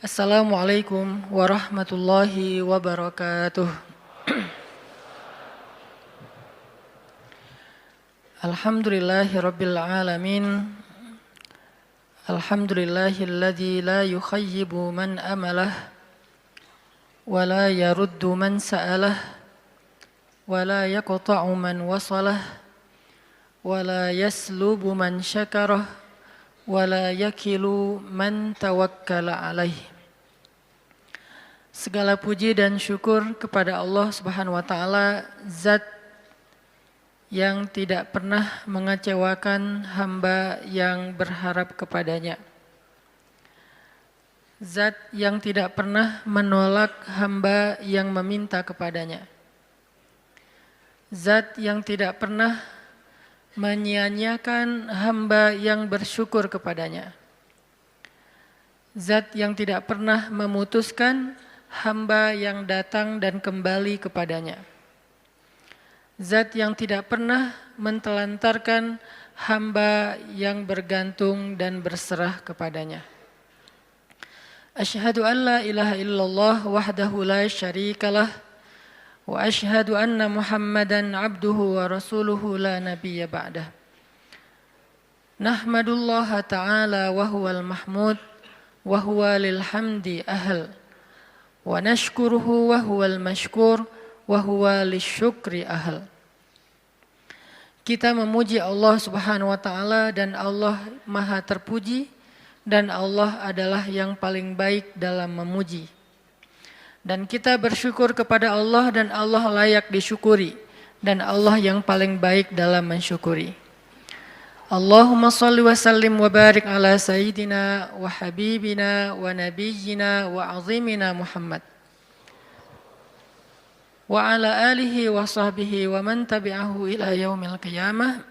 Assalamualaikum warahmatullahi wabarakatuh. Alhamdulillahi rabbil alamin. Alhamdulillahilladzi la yukhayyibu man amalah wa la yaruddu man sa'alah wa la yaqta'u man wasalah wa la yaslubu man syakarah wa la yakilu man tawakkala alaih. Segala puji dan syukur kepada Allah Subhanahu wa taala, zat yang tidak pernah mengecewakan hamba yang berharap kepadanya. Zat yang tidak pernah menolak hamba yang meminta kepadanya. Zat yang tidak pernah menyia-nyiakan hamba yang bersyukur kepadanya. Zat yang tidak pernah memutuskan hamba yang datang dan kembali kepadanya. Zat yang tidak pernah mentelantarkan hamba yang bergantung dan berserah kepadanya. Asyhadu an la ilaha illallah wahdahu la syarikalah wa asyhadu anna Muhammadan abduhu wa rasuluhu la nabiyya ba'dah. Nahmadullaha ta'ala wa huwal mahmud wa huwa lil hamdi ahl. Wa nashkuruhu wa huwal mashkur wa huwa lisyukri ahl. Kita memuji Allah Subhanahu wa taala dan Allah Maha terpuji dan Allah adalah yang paling baik dalam memuji. Dan kita bersyukur kepada Allah dan Allah layak disyukuri dan Allah yang paling baik dalam mensyukuri. Allahumma salli wa sallim wa barik ala sayyidina wa habibina wa nabiyyina wa azimina Muhammad wa ala alihi wa sahbihi wa man tabi'ahu ila yaumil qiyamah.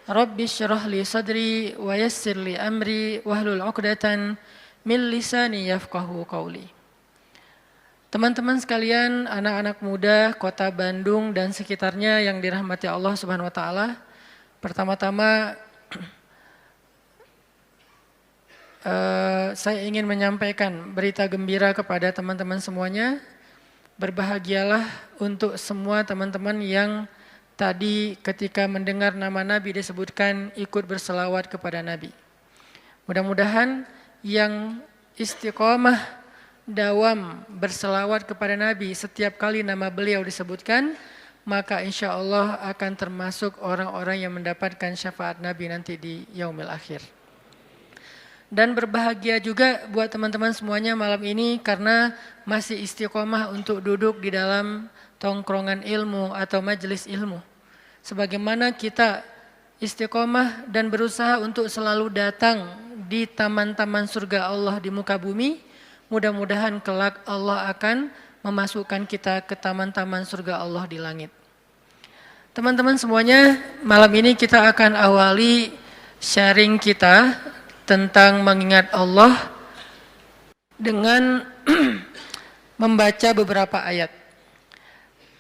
Rabbi syrah li sadri wa yassir li amri wahlul 'uqdatan min lisani yafqahu qawli. Teman-teman sekalian, anak-anak muda Kota Bandung dan sekitarnya yang dirahmati Allah Subhanahu wa taala. Pertama-tama saya ingin menyampaikan berita gembira kepada teman-teman semuanya. Berbahagialah untuk semua teman-teman yang tadi ketika mendengar nama Nabi disebutkan ikut berselawat kepada Nabi. Mudah-mudahan yang istiqomah dawam berselawat kepada Nabi setiap kali nama beliau disebutkan, maka insya Allah akan termasuk orang-orang yang mendapatkan syafaat Nabi nanti di yaumil akhir. Dan berbahagia juga buat teman-teman semuanya malam ini karena masih istiqomah untuk duduk di dalam tongkrongan ilmu atau majelis ilmu. Sebagaimana kita istiqomah dan berusaha untuk selalu datang di taman-taman surga Allah di muka bumi, mudah-mudahan kelak Allah akan memasukkan kita ke taman-taman surga Allah di langit. Teman-teman semuanya, malam ini kita akan awali sharing kita tentang mengingat Allah dengan membaca beberapa ayat.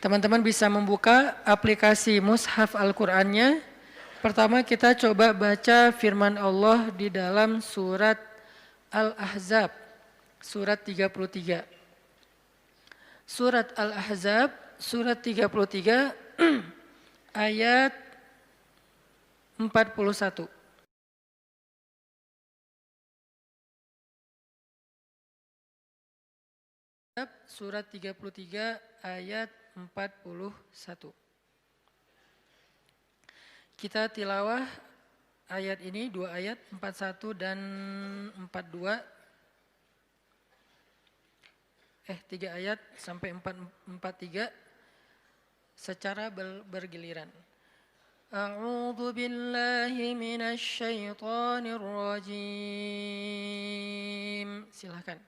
Teman-teman bisa membuka aplikasi Mushaf Al-Qur'annya. Pertama kita coba baca firman Allah di dalam surat Al-Ahzab, surat 33. Surat Al-Ahzab, surat 33, ayat 41. Surat 33 ayat 41. Kita tilawah ayat ini, dua ayat, 41 dan 42. 3 ayat sampai 43 secara bergiliran. A'udzu billahi minasy syaithanir rajim. Silakan.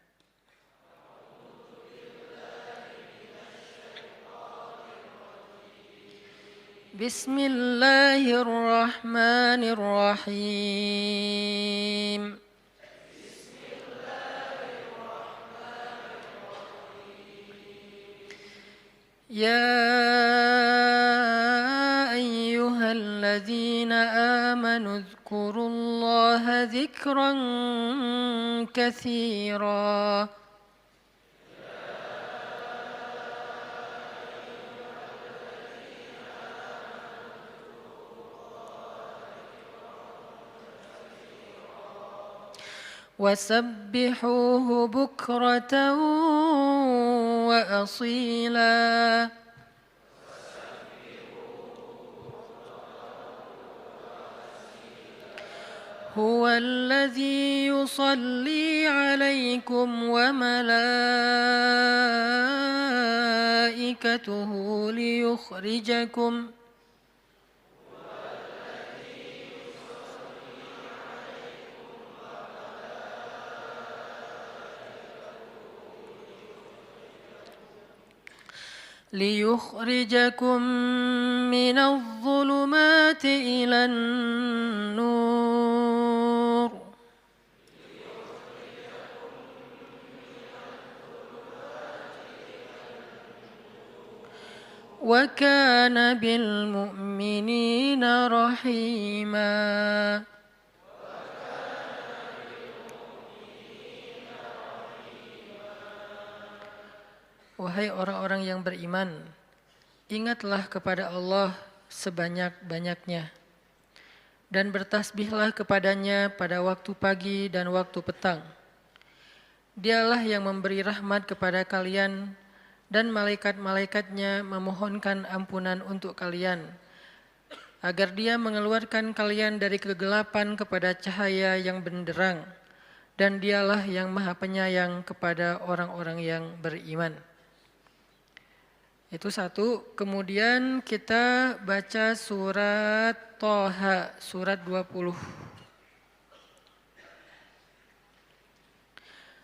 Bismillahirrahmanirrahim. Ya ayyuhalladzina amanu dzkurullaha dzikran كثيرا وسبحوه بكرة وأصيلا هو الذي يصلي عليكم وملائكته ليخرجكم من الظلمات إلى النور وكان بالمؤمنين رحيما. Wahai orang-orang yang beriman, ingatlah kepada Allah sebanyak-banyaknya dan bertasbihlah kepadanya pada waktu pagi dan waktu petang. Dialah yang memberi rahmat kepada kalian dan malaikat-malaikatnya memohonkan ampunan untuk kalian, agar Dia mengeluarkan kalian dari kegelapan kepada cahaya yang benderang, dan Dialah yang Maha Penyayang kepada orang-orang yang beriman. Itu satu. Kemudian kita baca surat Thaha, surat 20.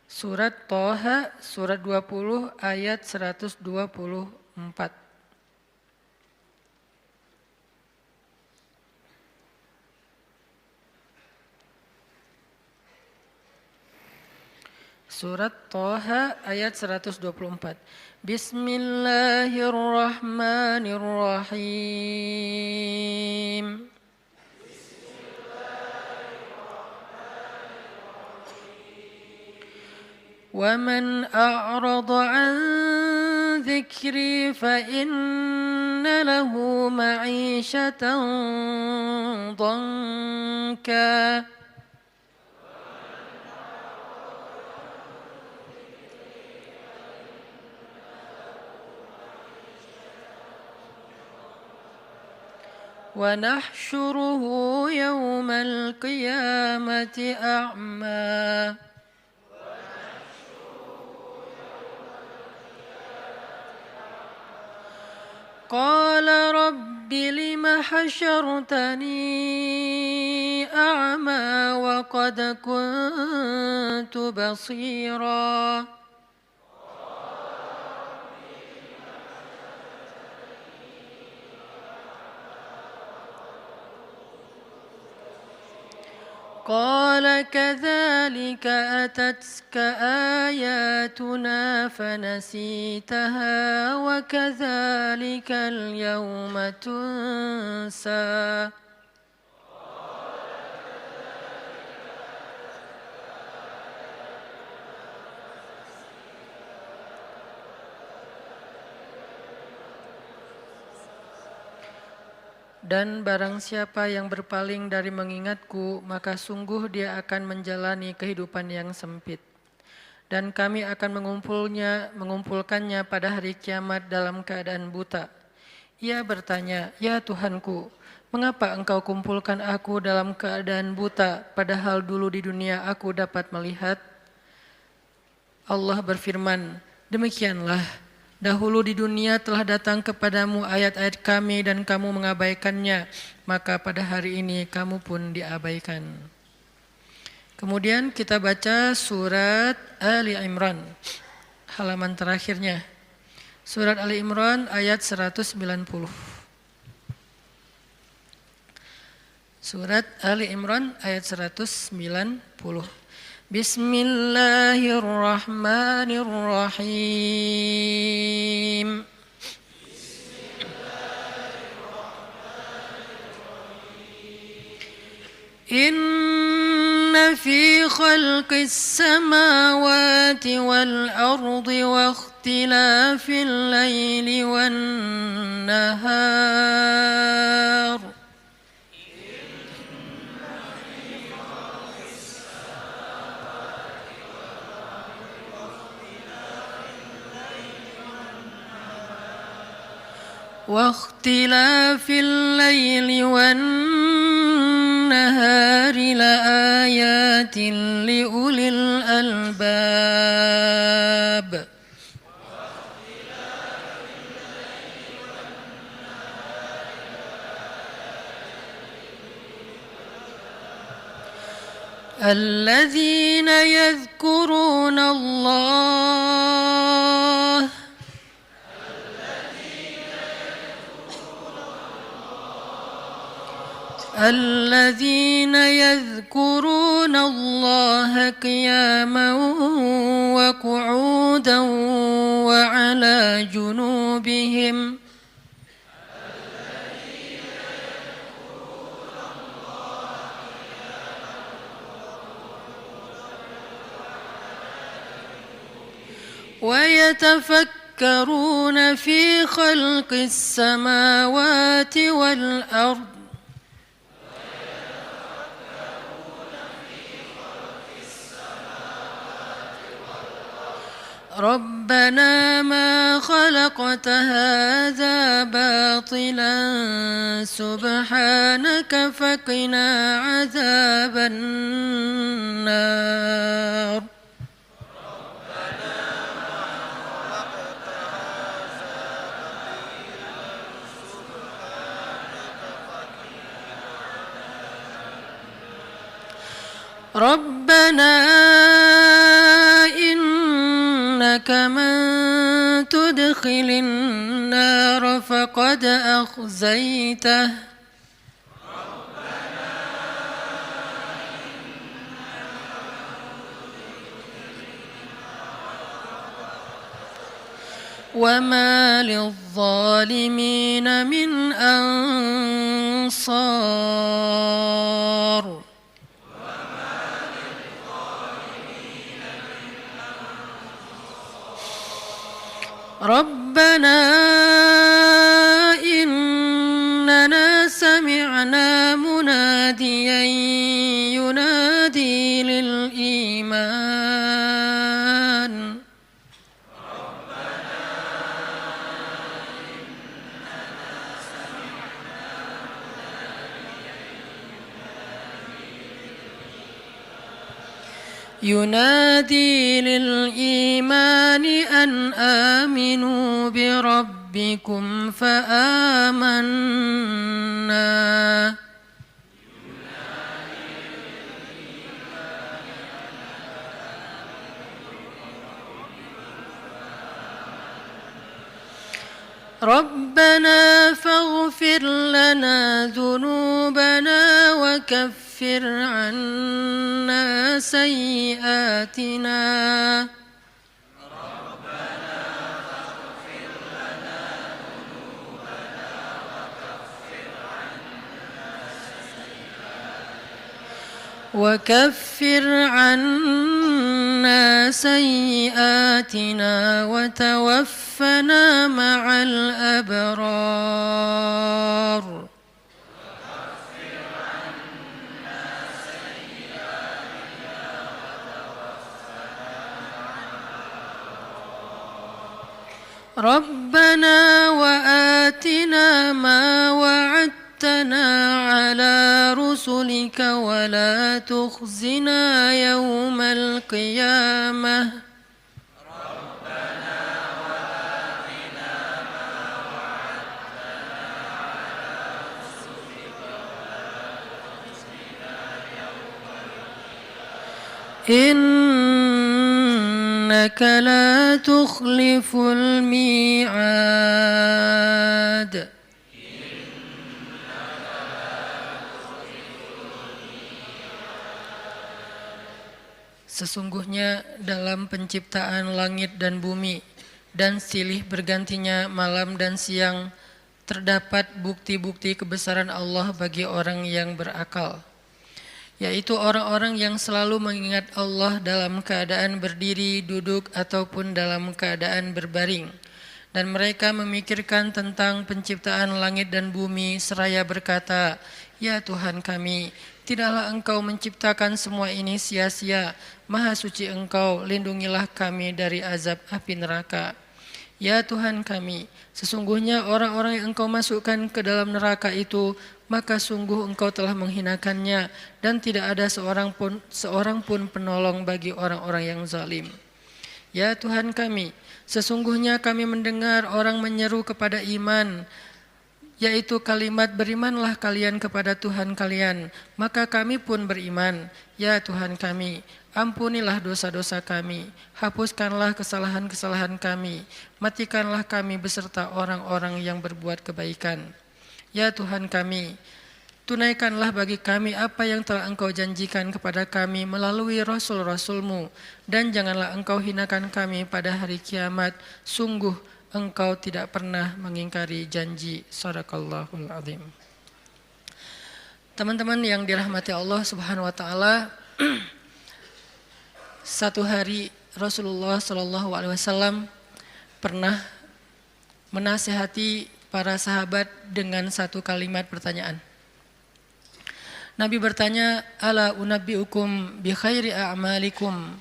Surat Thaha, surat 20 ayat 124. Surat Thaha ayat 124. Bismillahirrahmanirrahim. وَمَنْ أَعْرَضَ عَنْ ذِكْرِي فَإِنَّ لَهُ مَعِيشَةً ضَنْكًا وَنَحْشُرُهُ يَوْمَ الْقِيَامَةِ أَعْمَى قال رب لم حشرتني أعمى وقد كنت بصيرا قال كذلك أتتك آياتنا فنسيتها وكذلك اليوم تنسى Dan barang siapa yang berpaling dari mengingatku, maka sungguh dia akan menjalani kehidupan yang sempit. Dan kami akan mengumpulkannya pada hari kiamat dalam keadaan buta. Ia bertanya, "Ya Tuhanku, mengapa engkau kumpulkan aku dalam keadaan buta, padahal dulu di dunia aku dapat melihat?" Allah berfirman, "Demikianlah. Dahulu di dunia telah datang kepadamu ayat-ayat kami dan kamu mengabaikannya, maka pada hari ini kamu pun diabaikan." Kemudian kita baca surat Ali Imran, halaman terakhirnya. Surat Ali Imran ayat 190. Surat Ali Imran ayat 190. Bismillahirrahmanirrahim. Inna في خلق السماوات والأرض واختلاف الليل والنهار لآيات لأولي الألباب الذين يذكرون الله قياما وقعودا وعلى جنوبهم ويتفكرون في خلق السماوات والأرض ربنا ما خلقت هذا باطلا سبحانك فقنا عذاب النار ربنا إنك من تدخل النار فقد أخزيته وما للظالمين من أنصار ربنا إننا سمعنا مناديا ينادي للإيمان أن آمنوا بربكم فآمنا ربنا فاغفر لنا ذنوبنا وكفر عنا سيئاتنا وتوفنا مع الأبرار ربنا وآتنا ما وعدتنا على رسلك ولا تخزنا يوم القيامة إنك لا تخلف الميعاد. Sesungguhnya dalam penciptaan langit dan bumi dan silih bergantinya malam dan siang terdapat bukti-bukti kebesaran Allah bagi orang yang berakal. yaitu orang-orang yang selalu mengingat Allah dalam keadaan berdiri, duduk, ataupun dalam keadaan berbaring. Dan mereka memikirkan tentang penciptaan langit dan bumi seraya berkata, "Ya Tuhan kami, tidaklah Engkau menciptakan semua ini sia-sia. Maha suci Engkau, lindungilah kami dari azab api neraka." Ya Tuhan kami, sesungguhnya orang-orang yang Engkau masukkan ke dalam neraka itu, maka sungguh Engkau telah menghinakannya dan tidak ada seorang pun penolong bagi orang-orang yang zalim. Ya Tuhan kami, sesungguhnya kami mendengar orang menyeru kepada iman, yaitu kalimat berimanlah kalian kepada Tuhan kalian, maka kami pun beriman. Ya Tuhan kami, ampunilah dosa-dosa kami, hapuskanlah kesalahan-kesalahan kami, matikanlah kami beserta orang-orang yang berbuat kebaikan. Ya Tuhan kami, tunaikanlah bagi kami apa yang telah Engkau janjikan kepada kami melalui Rasul-Rasul-Mu, dan janganlah Engkau hinakan kami pada hari kiamat. Sungguh Engkau tidak pernah mengingkari janji. Shadaqallahul azim. Teman-teman yang dirahmati Allah Subhanahu wa taala, satu hari Rasulullah Shallallahu alaihi wasallam pernah menasihati para sahabat dengan satu kalimat pertanyaan. Nabi bertanya, "Ala unabbiukum bi khairi a'malikum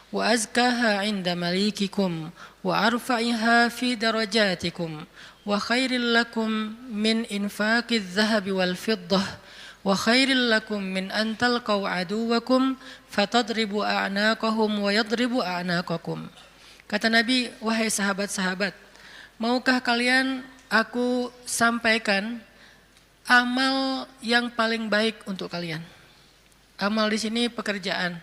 wa azkaha 'inda malikikum wa arfa'iha fi darajatikum wa khairil lakum min infaqiz zahabi wal fiddah wa khairil lakum min an talqaw aduwakum fatadribu a'naqahum wa yadribu a'naqakum." Kata Nabi, "Wahai sahabat-sahabat, maukah kalian aku sampaikan amal yang paling baik untuk kalian?" Amal di sini pekerjaan,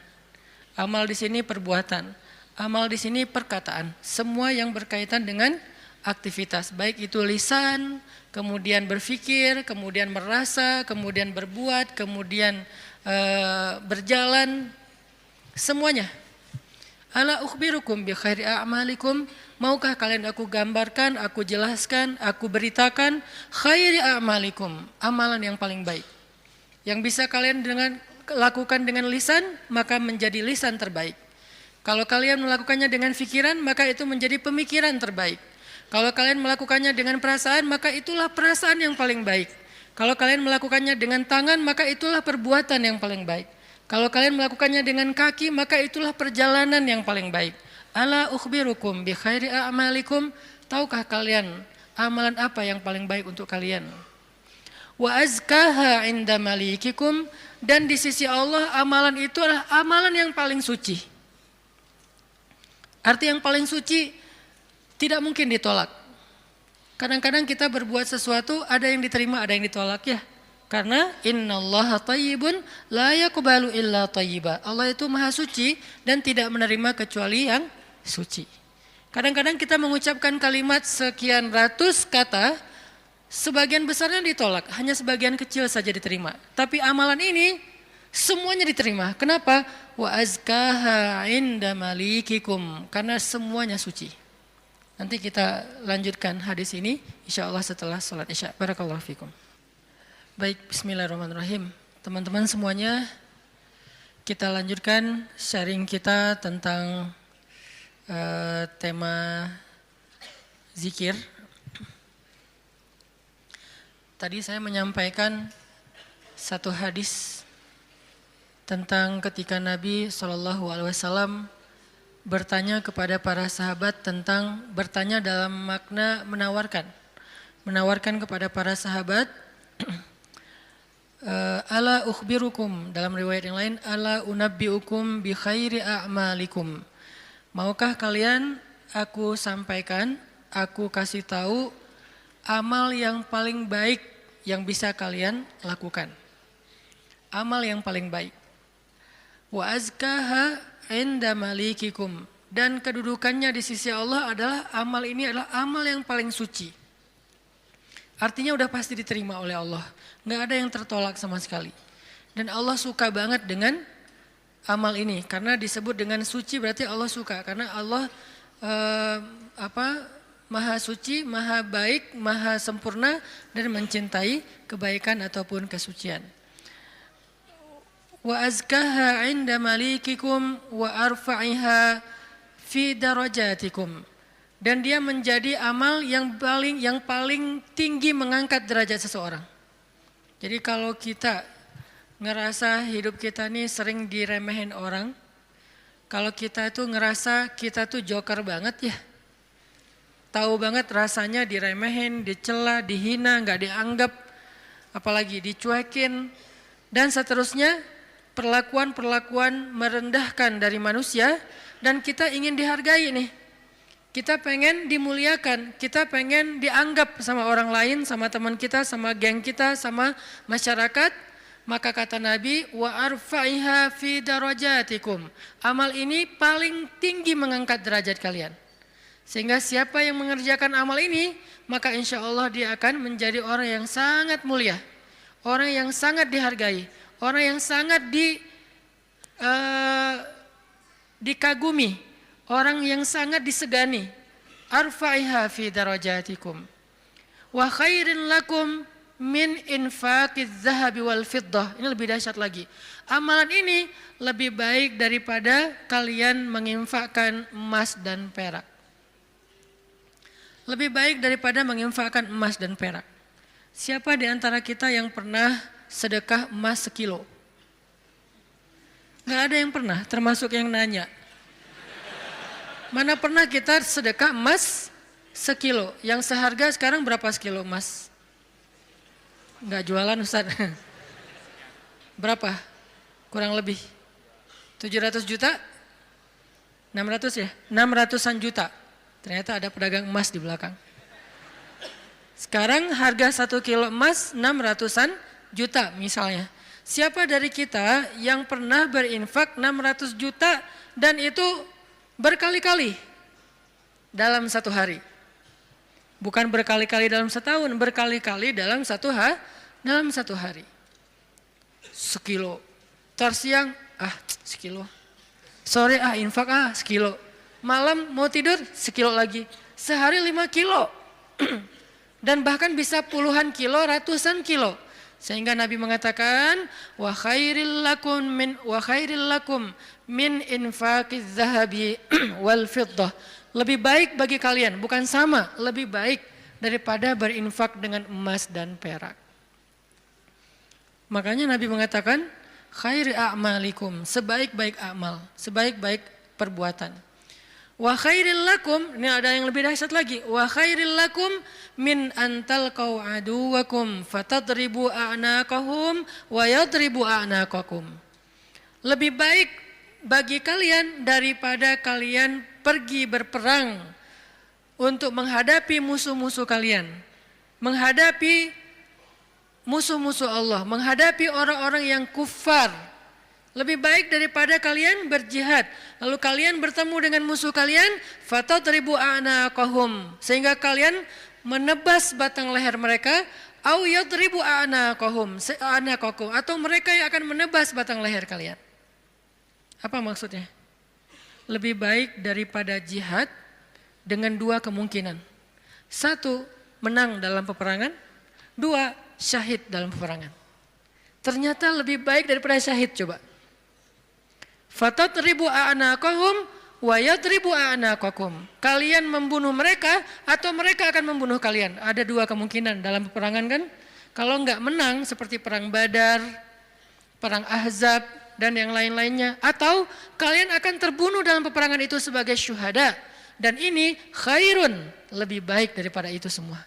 amal di sini perbuatan, amal di sini perkataan, semua yang berkaitan dengan aktivitas, baik itu lisan, kemudian berpikir, kemudian merasa, kemudian berbuat, kemudian berjalan, semuanya. Ala ukhbirukum bi khairi a'malikum, maukah kalian aku gambarkan, aku jelaskan, aku beritakan khairi a'malikum, amalan yang paling baik. Yang bisa kalian lakukan dengan lisan, maka menjadi lisan terbaik. Kalau kalian melakukannya dengan pikiran, maka itu menjadi pemikiran terbaik. Kalau kalian melakukannya dengan perasaan, maka itulah perasaan yang paling baik. Kalau kalian melakukannya dengan tangan, maka itulah perbuatan yang paling baik. Kalau kalian melakukannya dengan kaki, maka itulah perjalanan yang paling baik. Ala ukhbirukum bi khairi a'malikum, tahukah kalian amalan apa yang paling baik untuk kalian? Wa azkaha 'inda malikikum, dan di sisi Allah amalan itu adalah amalan yang paling suci. Arti yang paling suci tidak mungkin ditolak. Kadang-kadang kita berbuat sesuatu, ada yang diterima, ada yang ditolak ya. Karena innallaha thayyibun la yaqbalu illa thayyiba. Allah itu maha suci dan tidak menerima kecuali yang suci. Kadang-kadang kita mengucapkan kalimat sekian ratus kata, sebagian besarnya ditolak, hanya sebagian kecil saja diterima. Tapi amalan ini semuanya diterima. Kenapa? Wa azkaha 'inda malikikum, karena semuanya suci. Nanti kita lanjutkan hadis ini insyaallah setelah salat Isya. Barakallahu fikum. Baik, bismillahirrahmanirrahim. Teman-teman semuanya, kita lanjutkan sharing kita tentang tema zikir. Tadi saya menyampaikan satu hadis tentang ketika Nabi SAW bertanya kepada para sahabat tentang, bertanya dalam makna menawarkan kepada para sahabat, ala ukhbirukum, dalam riwayat yang lain, ala unabbiukum bi khairi a'malikum, maukah kalian aku sampaikan, aku kasih tahu amal yang paling baik yang bisa kalian lakukan. Amal yang paling baik. Wa azkaha 'inda malikikum, dan kedudukannya di sisi Allah adalah amal ini adalah amal yang paling suci. Artinya udah pasti diterima oleh Allah, nggak ada yang tertolak sama sekali. Dan Allah suka banget dengan amal ini, karena disebut dengan suci berarti Allah suka, karena Allah maha suci, maha baik, maha sempurna dan mencintai kebaikan ataupun kesucian. wa azkaha 'inda malikikum wa arfa'iha fi darajatikum. Dan dia menjadi amal yang paling tinggi mengangkat derajat seseorang. Jadi kalau kita ngerasa hidup kita nih sering diremehin orang, kalau kita itu ngerasa kita tuh joker banget ya, tahu banget rasanya diremehin, dicela, dihina, nggak dianggap, apalagi dicuekin, dan seterusnya, perlakuan-perlakuan merendahkan dari manusia, dan kita ingin dihargai nih. Kita pengen dimuliakan, kita pengen dianggap sama orang lain, sama teman kita, sama geng kita, sama masyarakat. Maka kata Nabi, wa arfa'iha fi darajatikum. Amal ini paling tinggi mengangkat derajat kalian. Sehingga siapa yang mengerjakan amal ini, maka insya Allah dia akan menjadi orang yang sangat mulia, orang yang sangat dihargai, orang yang sangat dikagumi, orang yang sangat disegani. Arfa'iha fi darajatikum. Wa khairin lakum min infaqiz zahabi wal fiddah. Ini lebih dahsyat lagi. Amalan ini lebih baik daripada kalian menginfakkan emas dan perak. Lebih baik daripada menginfakkan emas dan perak. Siapa di antara kita yang pernah sedekah emas sekilo? Nggak ada yang pernah, termasuk yang nanya. Mana pernah kita sedekah emas sekilo? Yang seharga sekarang berapa sekilo emas? Nggak jualan Ustaz. Berapa? Kurang lebih 700 juta? 600 ya? 600-an juta. Ternyata ada pedagang emas di belakang. Sekarang harga 1 kilo emas 600-an juta misalnya. Siapa dari kita yang pernah berinfak 600 juta dan itu berkali-kali dalam satu hari? Bukan berkali-kali dalam setahun, berkali-kali dalam satu hari. Sekilo. Tar siang, sekilo. Sore, infak, sekilo. Malam mau tidur, sekilo lagi. Sehari 5 kilo. Dan bahkan bisa puluhan kilo, ratusan kilo. Sehingga Nabi mengatakan, wa khairil lakum min infaqiz zahabi wal fiddah. Lebih baik bagi kalian, bukan sama, lebih baik daripada berinfak dengan emas dan perak. Makanya Nabi mengatakan, khairi a'malikum, sebaik-baik amal, sebaik-baik perbuatan. Wa khairil lakum, ini ada yang lebih dahsyat lagi, wa khairil lakum min antalqau aduwakum fatadribu a'naqahum wa yadribu a'naqakum. Lebih baik bagi kalian daripada kalian pergi berperang untuk menghadapi musuh-musuh kalian, menghadapi musuh-musuh Allah, menghadapi orang-orang yang kufar. Lebih baik daripada kalian berjihad, lalu kalian bertemu dengan musuh kalian, fatadribu a'naqahum, sehingga kalian menebas batang leher mereka, au yadribu a'naqahum, atau mereka yang akan menebas batang leher kalian. Apa maksudnya? Lebih baik daripada jihad dengan dua kemungkinan. Satu, menang dalam peperangan. Dua, syahid dalam peperangan. Ternyata lebih baik daripada syahid, coba. Fatadribu a'naqahum wa yadribu a'naqakum. Kalian membunuh mereka atau mereka akan membunuh kalian. Ada dua kemungkinan dalam peperangan kan. Kalau enggak menang seperti perang Badar, perang Ahzab, dan yang lain-lainnya. Atau kalian akan terbunuh dalam peperangan itu sebagai syuhada. Dan ini khairun, lebih baik daripada itu semua.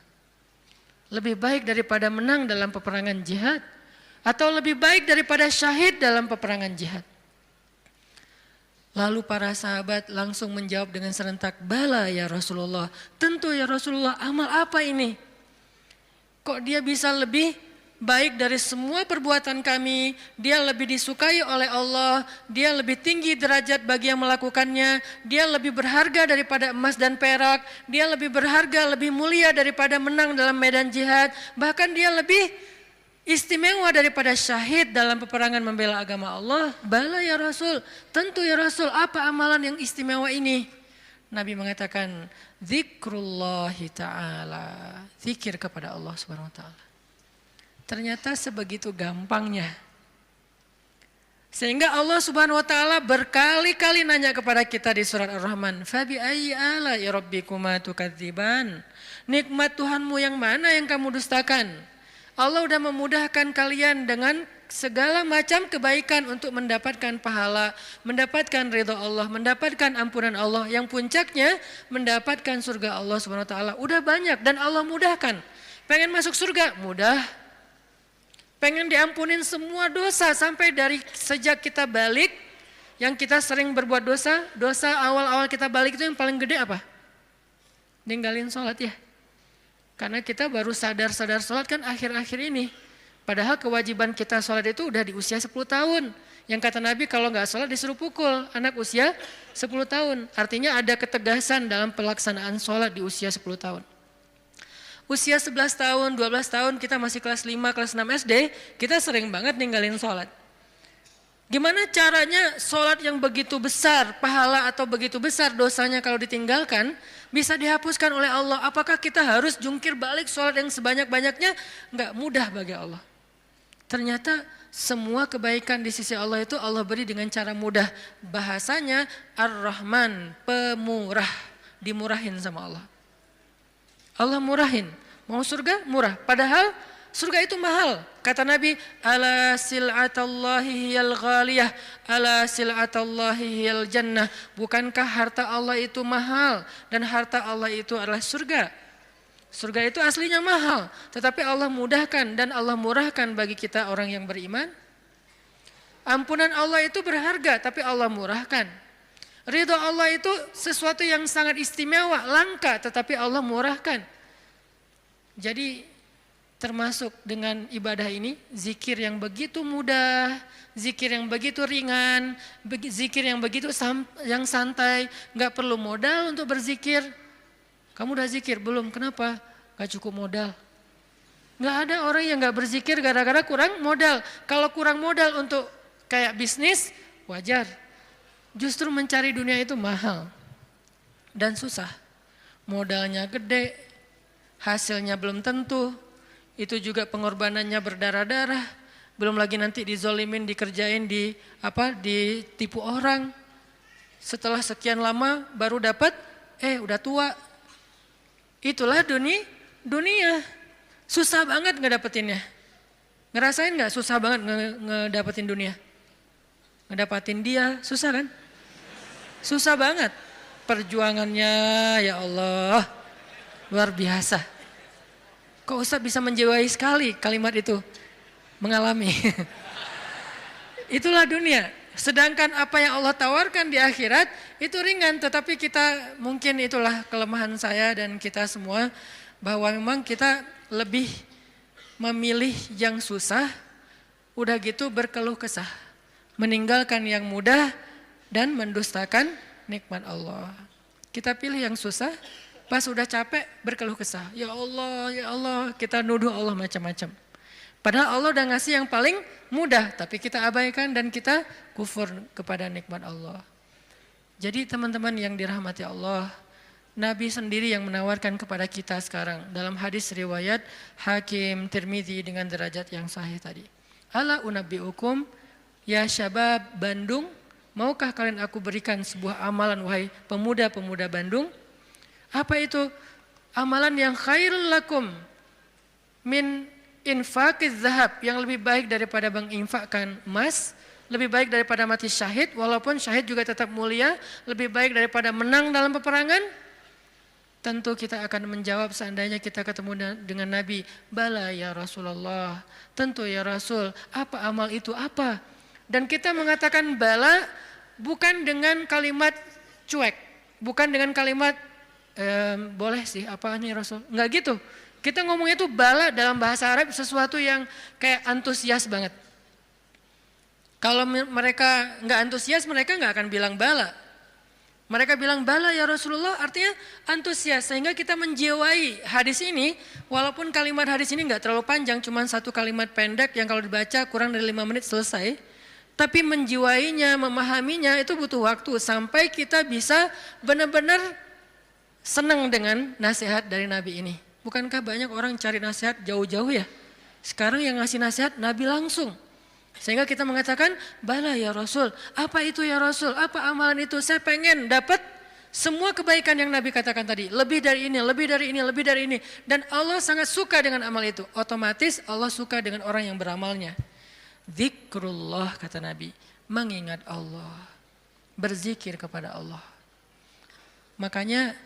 Lebih baik daripada menang dalam peperangan jihad. Atau lebih baik daripada syahid dalam peperangan jihad. Lalu para sahabat langsung menjawab dengan serentak, bala ya Rasulullah. Tentu ya Rasulullah, amal apa ini? Kok dia bisa lebih baik dari semua perbuatan kami, dia lebih disukai oleh Allah, dia lebih tinggi derajat bagi yang melakukannya, dia lebih berharga daripada emas dan perak, dia lebih berharga, lebih mulia daripada menang dalam medan jihad, bahkan dia lebih istimewa daripada syahid dalam peperangan membela agama Allah. Bala ya Rasul, tentu ya Rasul, apa amalan yang istimewa ini? Nabi mengatakan, zikrullahi ta'ala, zikir kepada Allah subhanahu wa ta'ala. Ternyata sebegitu gampangnya Sehingga Allah Subhanahu wa taala berkali-kali nanya kepada kita di surat Ar-Rahman, "Fabi ayyi ala'i rabbikuma tukadziban?" Nikmat Tuhanmu yang mana yang kamu dustakan? Allah sudah memudahkan kalian dengan segala macam kebaikan untuk mendapatkan pahala, mendapatkan ridha Allah, mendapatkan ampunan Allah, yang puncaknya mendapatkan surga Allah Subhanahu wa taala. Udah banyak dan Allah mudahkan. Pengen masuk surga? Mudah. Pengen diampunin semua dosa sampai dari sejak kita balik, yang kita sering berbuat dosa, dosa awal-awal kita balik itu yang paling gede apa? Ninggalin sholat ya. Karena kita baru sadar-sadar sholat kan akhir-akhir ini. Padahal kewajiban kita sholat itu udah di usia 10 tahun. Yang kata Nabi kalau nggak sholat disuruh pukul anak usia 10 tahun. Artinya ada ketegasan dalam pelaksanaan sholat di usia 10 tahun. Usia 11 tahun, 12 tahun kita masih kelas 5, kelas 6 SD, kita sering banget ninggalin sholat. Gimana caranya sholat yang begitu besar pahala atau begitu besar dosanya kalau ditinggalkan bisa dihapuskan oleh Allah? Apakah kita harus jungkir balik sholat yang sebanyak-banyaknya? Enggak mudah bagi Allah. Ternyata semua kebaikan di sisi Allah itu Allah beri dengan cara mudah. Bahasanya Ar-Rahman, pemurah, dimurahin sama Allah. Allah murahin. Mau surga? Murah. Padahal surga itu mahal. Kata Nabi, ala sil'atallahi hiyal ghaliyah, ala sil'atallahi hiyal jannah. Bukankah harta Allah itu mahal dan harta Allah itu adalah surga? Surga itu aslinya mahal, tetapi Allah mudahkan dan Allah murahkan bagi kita orang yang beriman. Ampunan Allah itu berharga, tapi Allah murahkan. Ridha Allah itu sesuatu yang sangat istimewa, langka, tetapi Allah murahkan. Jadi termasuk dengan ibadah ini, zikir yang begitu mudah, zikir yang begitu ringan, zikir yang begitu yang santai, nggak perlu modal untuk berzikir. Kamu udah zikir belum? Kenapa? Gak cukup modal. Gak ada orang yang gak berzikir gara-gara kurang modal. Kalau kurang modal untuk kayak bisnis, wajar. Justru mencari dunia itu mahal dan susah. Modalnya gede, hasilnya belum tentu. Itu juga pengorbanannya berdarah-darah. Belum lagi nanti dizolimin, dikerjain, ditipu orang. Setelah sekian lama baru dapat, udah tua. Itulah dunia. Susah banget ngedapetinnya. Ngerasain gak susah banget ngedapetin dunia? Ngedapetin dia, susah kan? Susah banget. Perjuangannya ya Allah, luar biasa. Kok Ustaz bisa menjiwai sekali kalimat itu? Mengalami. Itulah dunia. Sedangkan apa yang Allah tawarkan di akhirat itu ringan, tetapi kita mungkin itulah kelemahan saya dan kita semua, bahwa memang kita lebih memilih yang susah, udah gitu berkeluh kesah, meninggalkan yang mudah dan mendustakan nikmat Allah. Kita pilih yang susah, pas udah capek berkeluh kesah, ya Allah, kita nuduh Allah macam-macam. Padahal Allah udah ngasih yang paling mudah, tapi kita abaikan dan kita kufur kepada nikmat Allah. Jadi teman-teman yang dirahmati Allah, Nabi sendiri yang menawarkan kepada kita sekarang dalam hadis riwayat Hakim Tirmidzi dengan derajat yang sahih tadi. Ala unabbiukum ya syabab Bandung, maukah kalian aku berikan sebuah amalan wahai pemuda-pemuda Bandung? Apa itu? Amalan yang khairul lakum min infaqiz zahab, yang lebih baik daripada menginfakkan emas, lebih baik daripada mati syahid, walaupun syahid juga tetap mulia, lebih baik daripada menang dalam peperangan. Tentu kita akan menjawab seandainya kita ketemu dengan Nabi, bala ya Rasulullah, tentu ya Rasul, apa amal itu apa? Dan kita mengatakan bala bukan dengan kalimat cuek, bukan dengan kalimat boleh sih, apa nih Rasul, enggak gitu. Kita ngomongnya itu bala dalam bahasa Arab sesuatu yang kayak antusias banget. Kalau mereka nggak antusias, mereka nggak akan bilang bala. Mereka bilang bala ya Rasulullah, artinya antusias. Sehingga kita menjiwai hadis ini, walaupun kalimat hadis ini nggak terlalu panjang, cuma satu kalimat pendek yang kalau dibaca kurang dari 5 menit selesai. Tapi menjiwainya, memahaminya itu butuh waktu sampai kita bisa benar-benar senang dengan nasihat dari Nabi ini. Bukankah banyak orang cari nasihat jauh-jauh ya? Sekarang yang ngasih nasihat Nabi langsung. Sehingga kita mengatakan, bala ya Rasul, apa itu ya Rasul, apa amalan itu, saya pengen dapat semua kebaikan yang Nabi katakan tadi, lebih dari ini, lebih dari ini, lebih dari ini. Dan Allah sangat suka dengan amal itu, otomatis Allah suka dengan orang yang beramalnya. Zikrullah kata Nabi, mengingat Allah, berzikir kepada Allah. Makanya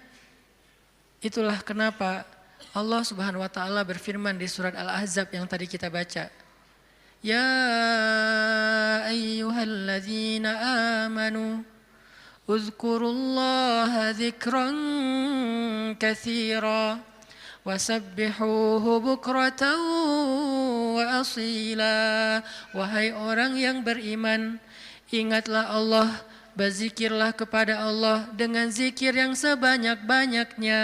itulah kenapa Allah Subhanahu wa taala berfirman di surat Al-Ahzab yang tadi kita baca. Ya ayyuhalladzina amanu uzkurullaha dzikran katsira wasabbihuhu bukratan wa asila. Wahai orang yang beriman, ingatlah Allah, berzikirlah kepada Allah dengan zikir yang sebanyak-banyaknya.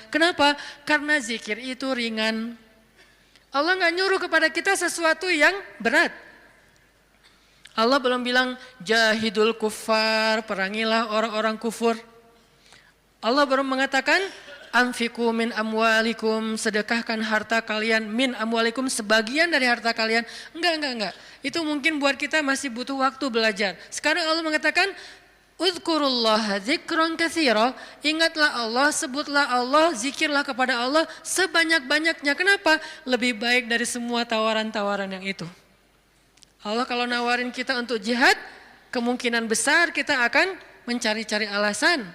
Kenapa? Karena zikir itu ringan. Allah nggak nyuruh kepada kita sesuatu yang berat. Allah belum bilang jahidul kuffar, perangilah orang-orang kufur. Allah baru mengatakan anfiqu min amwalikum, sedekahkan harta kalian, min amwalikum, sebagian dari harta kalian. Enggak. Itu mungkin buat kita masih butuh waktu belajar. Sekarang Allah mengatakan uzkurullaha dzikran katsira, ingatlah Allah, sebutlah Allah, zikirlah kepada Allah sebanyak-banyaknya. Kenapa? Lebih baik dari semua tawaran-tawaran yang itu. Allah kalau nawarin kita untuk jihad, kemungkinan besar kita akan mencari-cari alasan.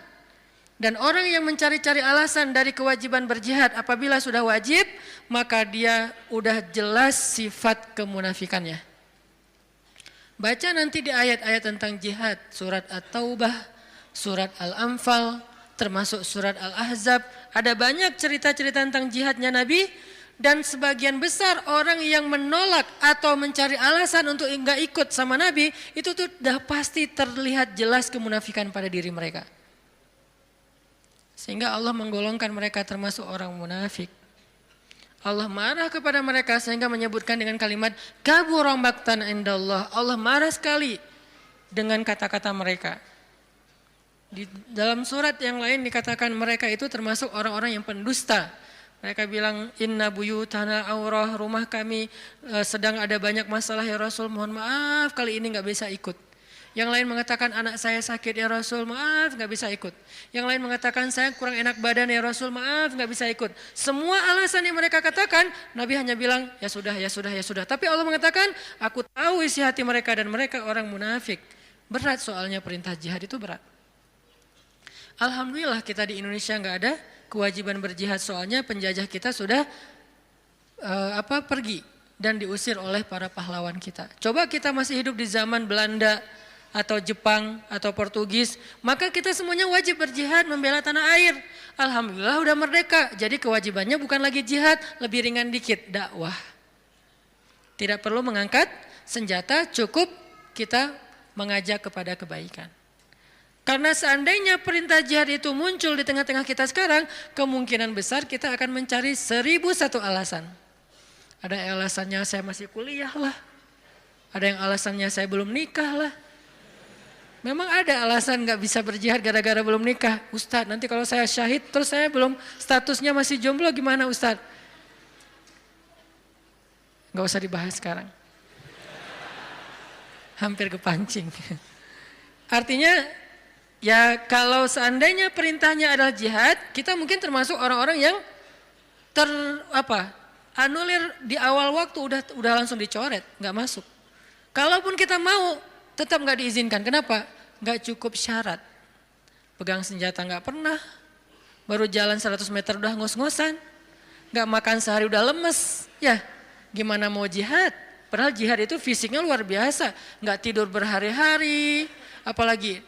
Dan orang yang mencari-cari alasan dari kewajiban berjihad, apabila sudah wajib, maka dia udah jelas sifat kemunafikannya. Baca nanti di ayat-ayat tentang jihad, surat At-Taubah, surat Al-Anfal, termasuk surat Al-Ahzab. Ada banyak cerita-cerita tentang jihadnya Nabi, dan sebagian besar orang yang menolak atau mencari alasan untuk enggak ikut sama Nabi, itu tuh udah pasti terlihat jelas kemunafikan pada diri mereka. Sehingga Allah menggolongkan mereka termasuk orang munafik. Allah marah kepada mereka sehingga menyebutkan dengan kalimat kabura maqtan indallah. Allah marah sekali dengan kata-kata mereka. Di dalam surat yang lain dikatakan mereka itu termasuk orang-orang yang pendusta. Mereka bilang inna buyutana aurah, rumah kami sedang ada banyak masalah ya Rasul, mohon maaf kali ini enggak bisa ikut. Yang lain mengatakan anak saya sakit ya Rasul, maaf nggak bisa ikut. Yang lain mengatakan saya kurang enak badan ya Rasul, maaf nggak bisa ikut. Semua alasan yang mereka katakan, Nabi hanya bilang ya sudah, ya sudah, ya sudah. Tapi Allah mengatakan aku tahu isi hati mereka dan mereka orang munafik. Berat soalnya perintah jihad itu berat. Alhamdulillah kita di Indonesia nggak ada kewajiban berjihad, soalnya penjajah kita sudah pergi dan diusir oleh para pahlawan kita. Coba kita masih hidup di zaman Belanda atau Jepang atau Portugis, maka kita semuanya wajib berjihad membela tanah air. Alhamdulillah udah merdeka, jadi kewajibannya bukan lagi jihad, lebih ringan dikit, dakwah. Tidak perlu mengangkat senjata, cukup kita mengajak kepada kebaikan. Karena seandainya perintah jihad itu muncul di tengah-tengah kita sekarang, kemungkinan besar kita akan mencari 1001 alasan. Ada alasannya saya masih kuliah lah, ada yang alasannya saya belum nikah lah. Memang ada alasan gak bisa berjihad gara-gara belum nikah. Ustadz, nanti kalau saya syahid terus saya belum, statusnya masih jomblo gimana Ustadz? Gak usah dibahas sekarang. Hampir kepancing. Artinya ya kalau seandainya perintahnya adalah jihad, kita mungkin termasuk orang-orang yang anulir di awal waktu udah langsung dicoret, gak masuk. Kalaupun kita mau, tetap gak diizinkan. Kenapa? Gak cukup syarat. Pegang senjata gak pernah, baru jalan 100 meter udah ngos-ngosan, gak makan sehari udah lemes. Ya gimana mau jihad? Padahal jihad itu fisiknya luar biasa, gak tidur berhari-hari. Apalagi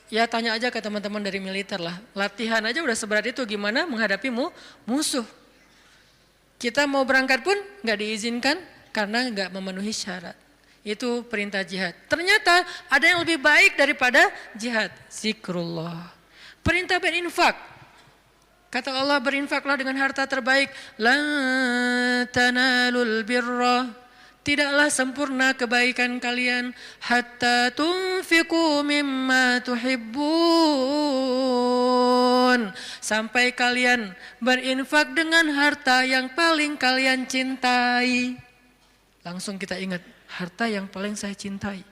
ya tanya aja ke teman-teman dari militer lah, latihan aja udah seberat itu, gimana menghadapi musuh. Kita mau berangkat pun gak diizinkan karena gak memenuhi syarat. Itu perintah jihad. Ternyata ada yang lebih baik daripada jihad, zikrullah. Perintah berinfak. Kata Allah, berinfaklah dengan harta terbaik. Lan tanalul birra, tidaklah sempurna kebaikan kalian hatta tunfiqu mimma tuhibbun, sampai kalian berinfak dengan harta yang paling kalian cintai. Langsung kita ingat, harta yang paling saya cintai.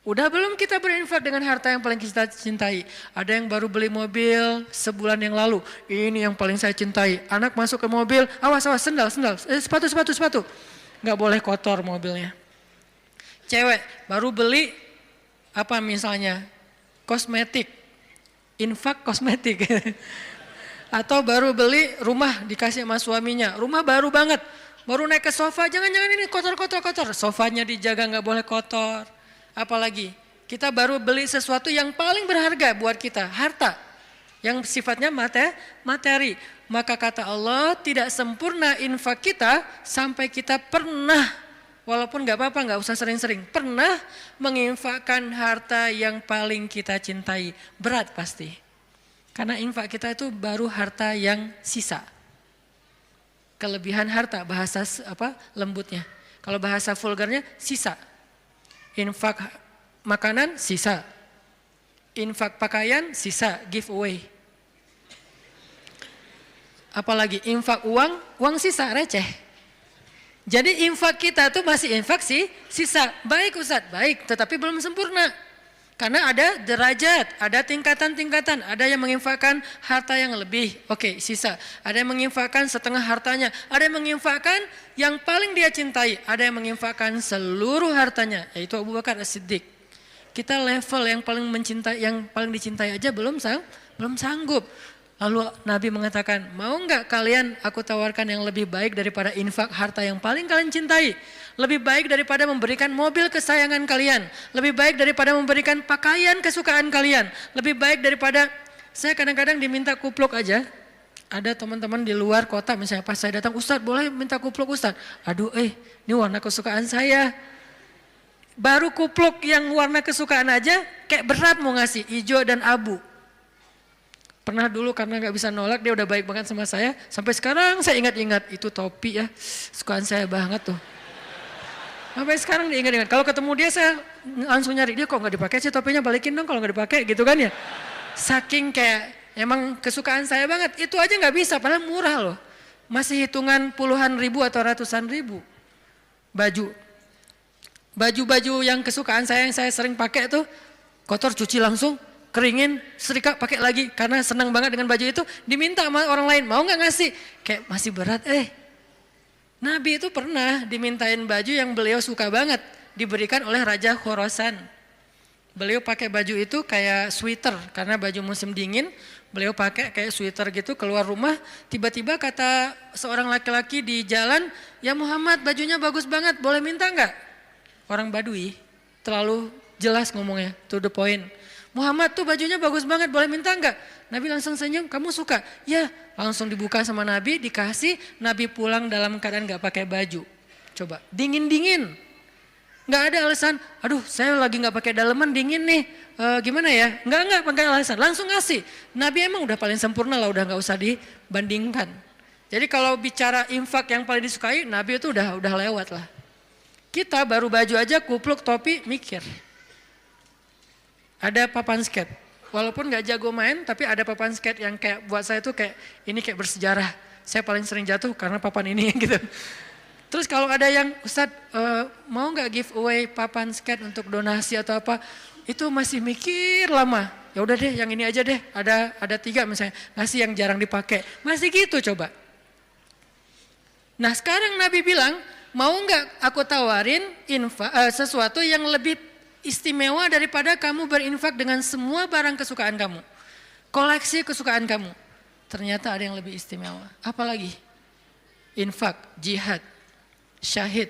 Udah belum kita berinfak dengan harta yang paling kita cintai? Ada yang baru beli mobil sebulan yang lalu. Ini yang paling saya cintai. Anak masuk ke mobil, awas, sendal, sepatu. Nggak boleh kotor mobilnya. Cewek baru beli apa misalnya? Kosmetik. Infak kosmetik. Atau baru beli rumah dikasih sama suaminya. Rumah baru banget. Baru naik ke sofa, jangan-jangan ini kotor. Sofanya dijaga nggak boleh kotor. Apalagi kita baru beli sesuatu yang paling berharga buat kita, harta yang sifatnya materi. Maka kata Allah, tidak sempurna infak kita sampai kita pernah, walaupun gak apa-apa, gak usah sering-sering, pernah menginfakkan harta yang paling kita cintai. Berat pasti, karena infak kita itu baru harta yang sisa. Kelebihan harta, bahasa lembutnya. Kalau bahasa vulgarnya, sisa. Infak makanan sisa, infak pakaian sisa, giveaway. Apalagi infak uang sisa, receh. Jadi infak kita tuh masih infak sisa. Baik Ustadz, baik, tetapi belum sempurna. Karena ada derajat, ada tingkatan-tingkatan. Ada yang menginfakkan harta yang lebih, oke, sisa. Ada yang menginfakkan setengah hartanya. Ada yang menginfakkan yang paling dia cintai. Ada yang menginfakkan seluruh hartanya, yaitu Abu Bakar As-Siddiq. Kita level yang paling mencintai, yang paling dicintai aja belum sanggup. Lalu Nabi mengatakan, mau enggak kalian aku tawarkan yang lebih baik daripada infak harta yang paling kalian cintai? Lebih baik daripada memberikan mobil kesayangan kalian. Lebih baik daripada memberikan pakaian kesukaan kalian. Lebih baik daripada, saya kadang-kadang diminta kupluk aja. Ada teman-teman di luar kota misalnya, pas saya datang, Ustadz boleh minta kupluk Ustadz? Aduh ini warna kesukaan saya. Baru kupluk yang warna kesukaan aja kayak berat mau ngasih, hijau dan abu. Pernah dulu karena gak bisa nolak, dia udah baik banget sama saya. Sampai sekarang saya ingat-ingat, itu topi ya, sukaan saya banget tuh. Sampai sekarang diingat-ingat. Kalau ketemu dia saya langsung nyari, dia kok gak dipakai sih topinya, balikin dong kalau gak dipakai gitu kan ya. Saking kayak emang kesukaan saya banget, itu aja gak bisa padahal murah loh. Masih hitungan puluhan ribu atau ratusan ribu. Baju yang kesukaan saya yang saya sering pakai tuh, kotor cuci langsung, keringin, setrika, pakai lagi. Karena senang banget dengan baju itu, diminta sama orang lain, mau gak ngasih? Kayak masih berat Nabi itu pernah dimintain baju yang beliau suka banget, diberikan oleh Raja Khorasan. Beliau pakai baju itu kayak sweater, karena baju musim dingin, beliau pakai kayak sweater gitu, keluar rumah, tiba-tiba kata seorang laki-laki di jalan, ya Muhammad bajunya bagus banget, boleh minta enggak? Orang Badui, terlalu jelas ngomongnya, to the point. Muhammad tuh bajunya bagus banget, boleh minta enggak? Nabi langsung senyum, kamu suka? Ya, langsung dibuka sama Nabi, dikasih. Nabi pulang dalam keadaan gak pakai baju. Coba, dingin-dingin. Gak ada alasan, aduh saya lagi gak pakai daleman, dingin nih. Gimana ya? Enggak pakai alasan, langsung ngasih. Nabi emang udah paling sempurna lah, udah gak usah dibandingkan. Jadi kalau bicara infak yang paling disukai, Nabi itu udah lewat lah. Kita baru baju aja, kupluk, topi, mikir. Ada papan skate. Walaupun gak jago main, tapi ada papan skate yang kayak buat saya tuh kayak ini kayak bersejarah. Saya paling sering jatuh karena papan ini gitu. Terus kalau ada yang Ustadz mau gak giveaway papan skate untuk donasi atau apa, itu masih mikir lama. Ya udah deh, yang ini aja deh. Ada 3 misalnya, ngasih yang jarang dipakai. Masih gitu coba. Nah sekarang Nabi bilang, mau gak aku tawarin sesuatu yang lebih istimewa daripada kamu berinfak dengan semua barang kesukaan kamu. Koleksi kesukaan kamu. Ternyata ada yang lebih istimewa. Apalagi? Infak, jihad, syahid,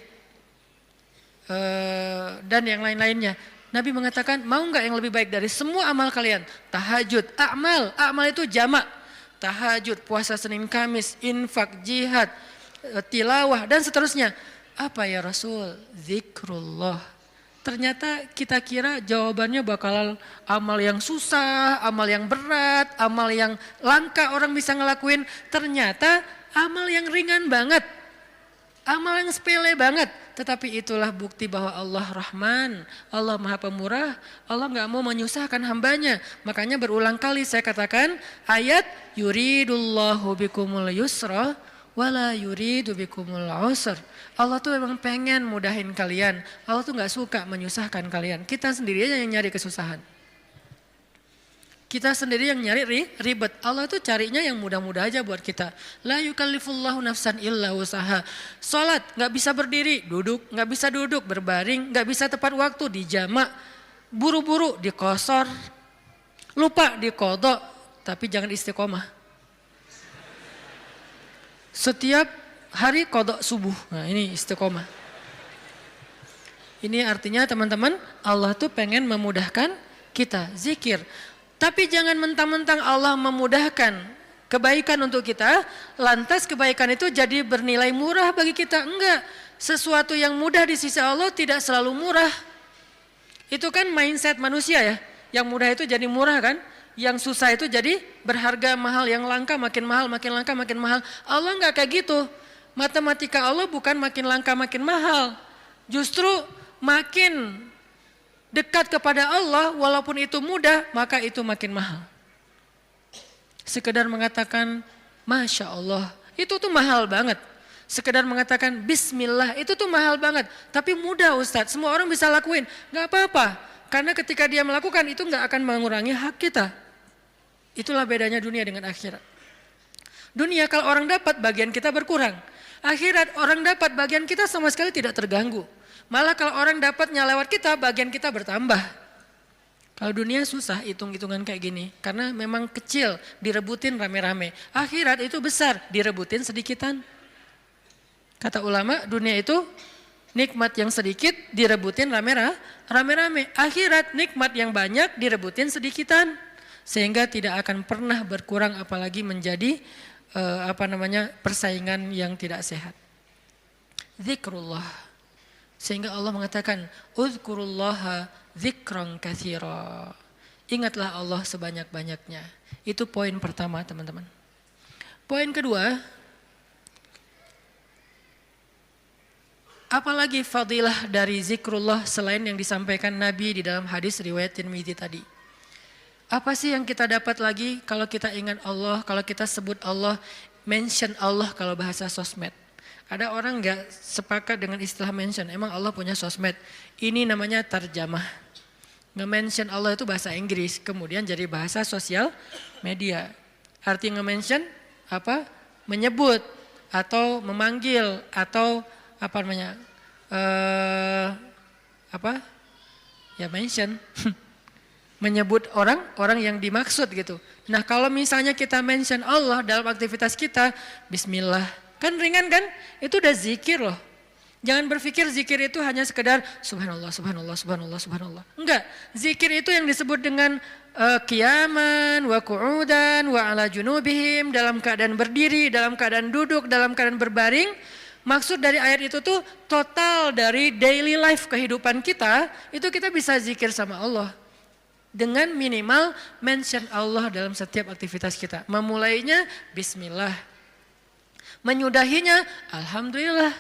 dan yang lain-lainnya. Nabi mengatakan, mau enggak yang lebih baik dari semua amal kalian? Tahajud, amal itu jamak. Tahajud, puasa Senin Kamis, infak, jihad, tilawah, dan seterusnya. Apa ya Rasul? Zikrullah. Ternyata kita kira jawabannya bakal amal yang susah, amal yang berat, amal yang langka orang bisa ngelakuin. Ternyata amal yang ringan banget, amal yang sepele banget. Tetapi itulah bukti bahwa Allah Rahman, Allah Maha Pemurah, Allah gak mau menyusahkan hambanya. Makanya berulang kali saya katakan ayat yuridullahu bikumul yusra wala yuridu bikumul usr. Allah tuh memang pengen mudahin kalian. Allah tuh nggak suka menyusahkan kalian. Kita sendiri aja yang nyari kesusahan. Kita sendiri yang nyari ribet. Allah tuh carinya yang mudah-mudah aja buat kita. La yukallifullahu nafsan illa usaha. Salat nggak bisa berdiri, duduk, nggak bisa duduk, berbaring, nggak bisa tepat waktu, dijamak, buru-buru, dikosor, lupa, dikodok, tapi jangan istiqomah. Setiap hari kodok subuh. Nah ini istiqomah. Ini artinya teman-teman, Allah tuh pengen memudahkan kita zikir. Tapi jangan mentang-mentang Allah memudahkan kebaikan untuk kita, lantas kebaikan itu jadi bernilai murah bagi kita. Enggak, sesuatu yang mudah di sisi Allah tidak selalu murah. Itu kan mindset manusia ya, yang mudah itu jadi murah kan, yang susah itu jadi berharga mahal, yang langka makin mahal, makin langka makin mahal. Allah enggak kayak gitu, matematika Allah bukan makin langka makin mahal, justru makin dekat kepada Allah, walaupun itu mudah, maka itu makin mahal. Sekedar mengatakan, Masya Allah, itu tuh mahal banget. Sekedar mengatakan Bismillah, itu tuh mahal banget. Tapi mudah Ustadz, semua orang bisa lakuin. Gak apa-apa, karena ketika dia melakukan itu gak akan mengurangi hak kita. Itulah bedanya dunia dengan akhirat. Dunia kalau orang dapat, bagian kita berkurang. Akhirat orang dapat, bagian kita sama sekali tidak terganggu. Malah kalau orang dapatnya lewat kita, bagian kita bertambah. Kalau dunia susah hitung-hitungan kayak gini. Karena memang kecil, direbutin rame-rame. Akhirat itu besar, direbutin sedikitan. Kata ulama, dunia itu nikmat yang sedikit, direbutin rame-rame. Akhirat nikmat yang banyak, direbutin sedikitan. Sehingga tidak akan pernah berkurang, apalagi menjadi persaingan yang tidak sehat. Zikrullah. Sehingga Allah mengatakan, Uzkurullaha zikran katsira. Ingatlah Allah sebanyak-banyaknya. Itu poin pertama teman-teman. Poin kedua, apalagi fadilah dari zikrullah selain yang disampaikan Nabi di dalam hadis riwayat Tirmidzi tadi. Apa sih yang kita dapat lagi kalau kita ingat Allah, kalau kita sebut Allah, mention Allah kalau bahasa sosmed. Ada orang gak sepakat dengan istilah mention, emang Allah punya sosmed. Ini namanya tarjamah. Nge-mention Allah itu bahasa Inggris, kemudian jadi bahasa sosial media. Arti nge-mention apa? Menyebut atau memanggil atau apa namanya? Ya mention. Menyebut orang yang dimaksud gitu. Nah kalau misalnya kita mention Allah dalam aktivitas kita, Bismillah. Kan ringan kan? Itu udah zikir loh. Jangan berpikir zikir itu hanya sekedar subhanallah, subhanallah, subhanallah, subhanallah. Enggak, zikir itu yang disebut dengan qiyaman, wa qu'udan, wa ala junubihim, dalam keadaan berdiri, dalam keadaan duduk, dalam keadaan berbaring. Maksud dari ayat itu tuh total dari daily life kehidupan kita, itu kita bisa zikir sama Allah. Dengan minimal mention Allah dalam setiap aktivitas kita. Memulainya Bismillah. Menyudahinya, Alhamdulillah.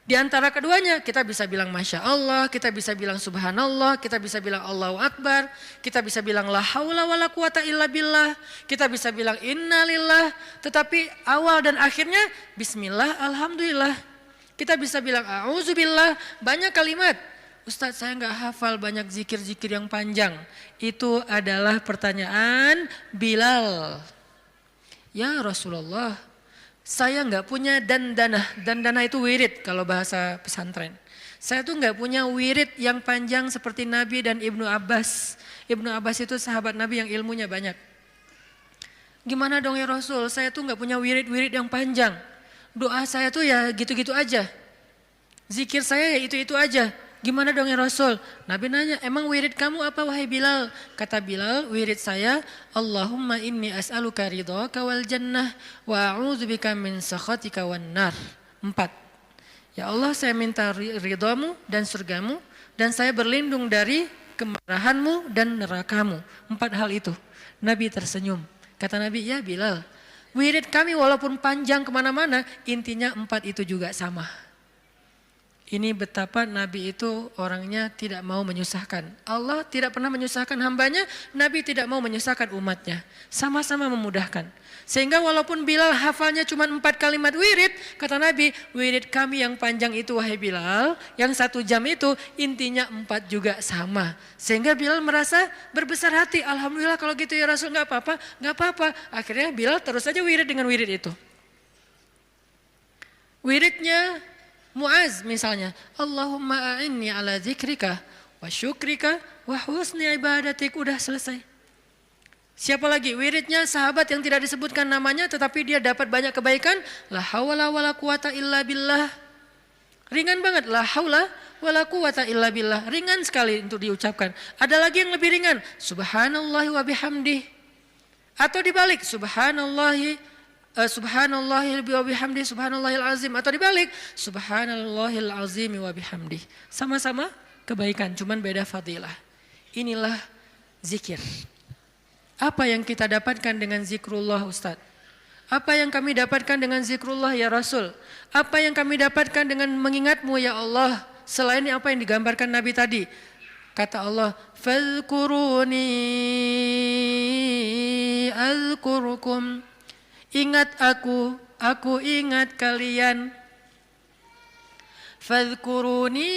Di antara keduanya, kita bisa bilang Masya Allah, kita bisa bilang Subhanallah, kita bisa bilang Allahu Akbar, kita bisa bilang La haula wa la quwata illa billah, kita bisa bilang Innalillah, tetapi awal dan akhirnya Bismillah, Alhamdulillah. Kita bisa bilang A'udzubillah, banyak kalimat. Ustadz saya nggak hafal banyak zikir-zikir yang panjang. Itu adalah pertanyaan Bilal. Ya Rasulullah, saya nggak punya dandanah. Dandanah itu wirid kalau bahasa pesantren. Saya tuh nggak punya wirid yang panjang seperti Nabi dan Ibnu Abbas. Ibnu Abbas itu sahabat Nabi yang ilmunya banyak. Gimana dong ya Rasul, saya tuh nggak punya wirid-wirid yang panjang. Doa saya tuh ya gitu-gitu aja. Zikir saya ya itu-itu aja. Gimana dong ya Rasul? Nabi nanya, emang wirid kamu apa wahai Bilal? Kata Bilal, wirid saya, Allahumma inni as'aluka ridhaka wal jannah wa a'udzubika min sakhatika wan nar. 4. Ya Allah, saya minta ridhamu dan surgamu dan saya berlindung dari kemarahanmu dan nerakamu. 4 hal itu. Nabi tersenyum. Kata Nabi, ya Bilal, wirid kami walaupun panjang kemana-mana, intinya 4 itu juga sama. Ini betapa Nabi itu orangnya tidak mau menyusahkan. Allah tidak pernah menyusahkan hambanya, Nabi tidak mau menyusahkan umatnya. Sama-sama memudahkan. Sehingga walaupun Bilal hafalnya cuma 4 kalimat wirid, kata Nabi, wirid kami yang panjang itu wahai Bilal, yang 1 jam itu intinya 4 juga sama. Sehingga Bilal merasa berbesar hati, alhamdulillah kalau gitu ya Rasul, gak apa-apa, gak apa-apa. Akhirnya Bilal terus saja wirid dengan wirid itu. Wiridnya Muaz misalnya, Allahumma a'inni ala zikrika wa syukrika wa husni ibadatik, udah selesai. Siapa lagi? Wiridnya sahabat yang tidak disebutkan namanya tetapi dia dapat banyak kebaikan, la haula wala quwata illa billah. Ringan banget, la haula wala quwata illa billah, ringan sekali untuk diucapkan. Ada lagi yang lebih ringan, subhanallahi wa bihamdih. Atau dibalik, subhanallahil wa bihamdi subhanallahil azim, atau dibalik subhanallahil azim wa bihamdi. Sama-sama kebaikan, cuman beda fadilah. Inilah zikir. Apa yang kita dapatkan dengan zikrullah Ustaz? Apa yang kami dapatkan dengan zikrullah ya Rasul? Apa yang kami dapatkan dengan mengingatmu ya Allah? Selain apa yang digambarkan Nabi tadi. Kata Allah, fadhkuruni azkurukum. Ingat aku ingat kalian. Fadhkuruni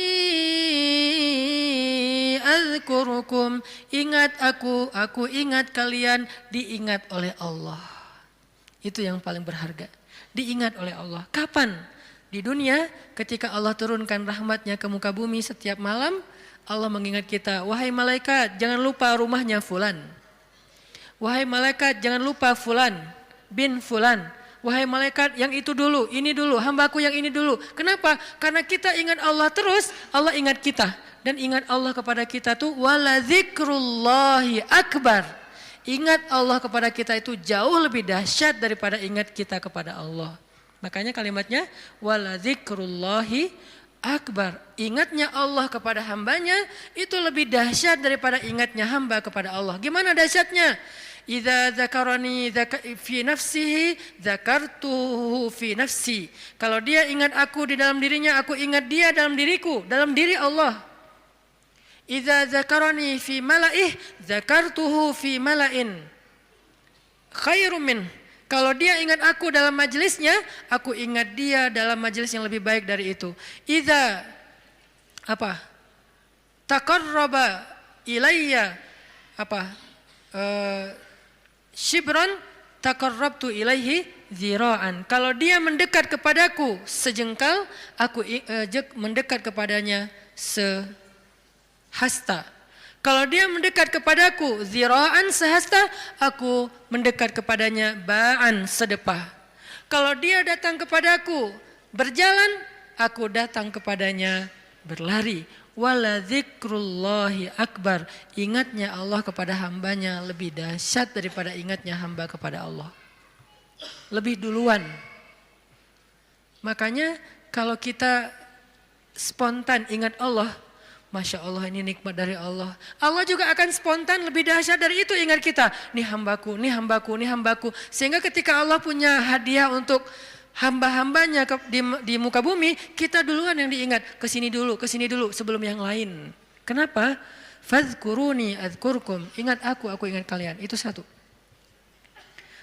azkurukum. Ingat aku ingat kalian, diingat oleh Allah. Itu yang paling berharga. Diingat oleh Allah. Kapan? Di dunia ketika Allah turunkan rahmatnya ke muka bumi setiap malam, Allah mengingat kita, wahai malaikat jangan lupa rumahnya fulan. Wahai malaikat jangan lupa fulan bin fulan. Wahai malaikat yang itu dulu, ini dulu, hambaku yang ini dulu. Kenapa? Karena kita ingat Allah terus, Allah ingat kita. Dan ingat Allah kepada kita tuh wala zikrullahi akbar. Ingat Allah kepada kita itu jauh lebih dahsyat daripada ingat kita kepada Allah. Makanya kalimatnya wala zikrullahi akbar. Ingatnya Allah kepada hambanya itu lebih dahsyat daripada ingatnya hamba kepada Allah. Gimana dahsyatnya? Idza dzakarani fi nafsihi dzakartuhu fi nafsi. Kalau dia ingat aku di dalam dirinya, aku ingat dia dalam diriku, dalam diri Allah. Idza dzakarani fi mala'ih dzakartuhu fi mala'in khairum min. Kalau dia ingat aku dalam majelisnya, aku ingat dia dalam majelis yang lebih baik dari itu. Idza taqarraba ilayya shibran taqarrabtu ilaihi zira'an. Kalau dia mendekat kepadaku sejengkal, aku mendekat kepadanya sehasta. Kalau dia mendekat kepadaku zira'an sehasta, aku mendekat kepadanya ba'an sedepah. Kalau dia datang kepadaku berjalan, aku datang kepadanya berlari. Wala zikrullahi akbar. Ingatnya Allah kepada hambanya lebih dahsyat daripada ingatnya hamba kepada Allah. Lebih duluan. Makanya kalau kita spontan ingat Allah, Masya Allah ini nikmat dari Allah. Allah juga akan spontan lebih dahsyat dari itu ingat kita. Nih hambaku, nih hambaku, nih hambaku. Sehingga ketika Allah punya hadiah untuk hamba-hambanya di muka bumi, kita duluan yang diingat. Kesini dulu sebelum yang lain. Kenapa? Fadhkuruni adzkurkum. Ingat aku ingat kalian. Itu satu.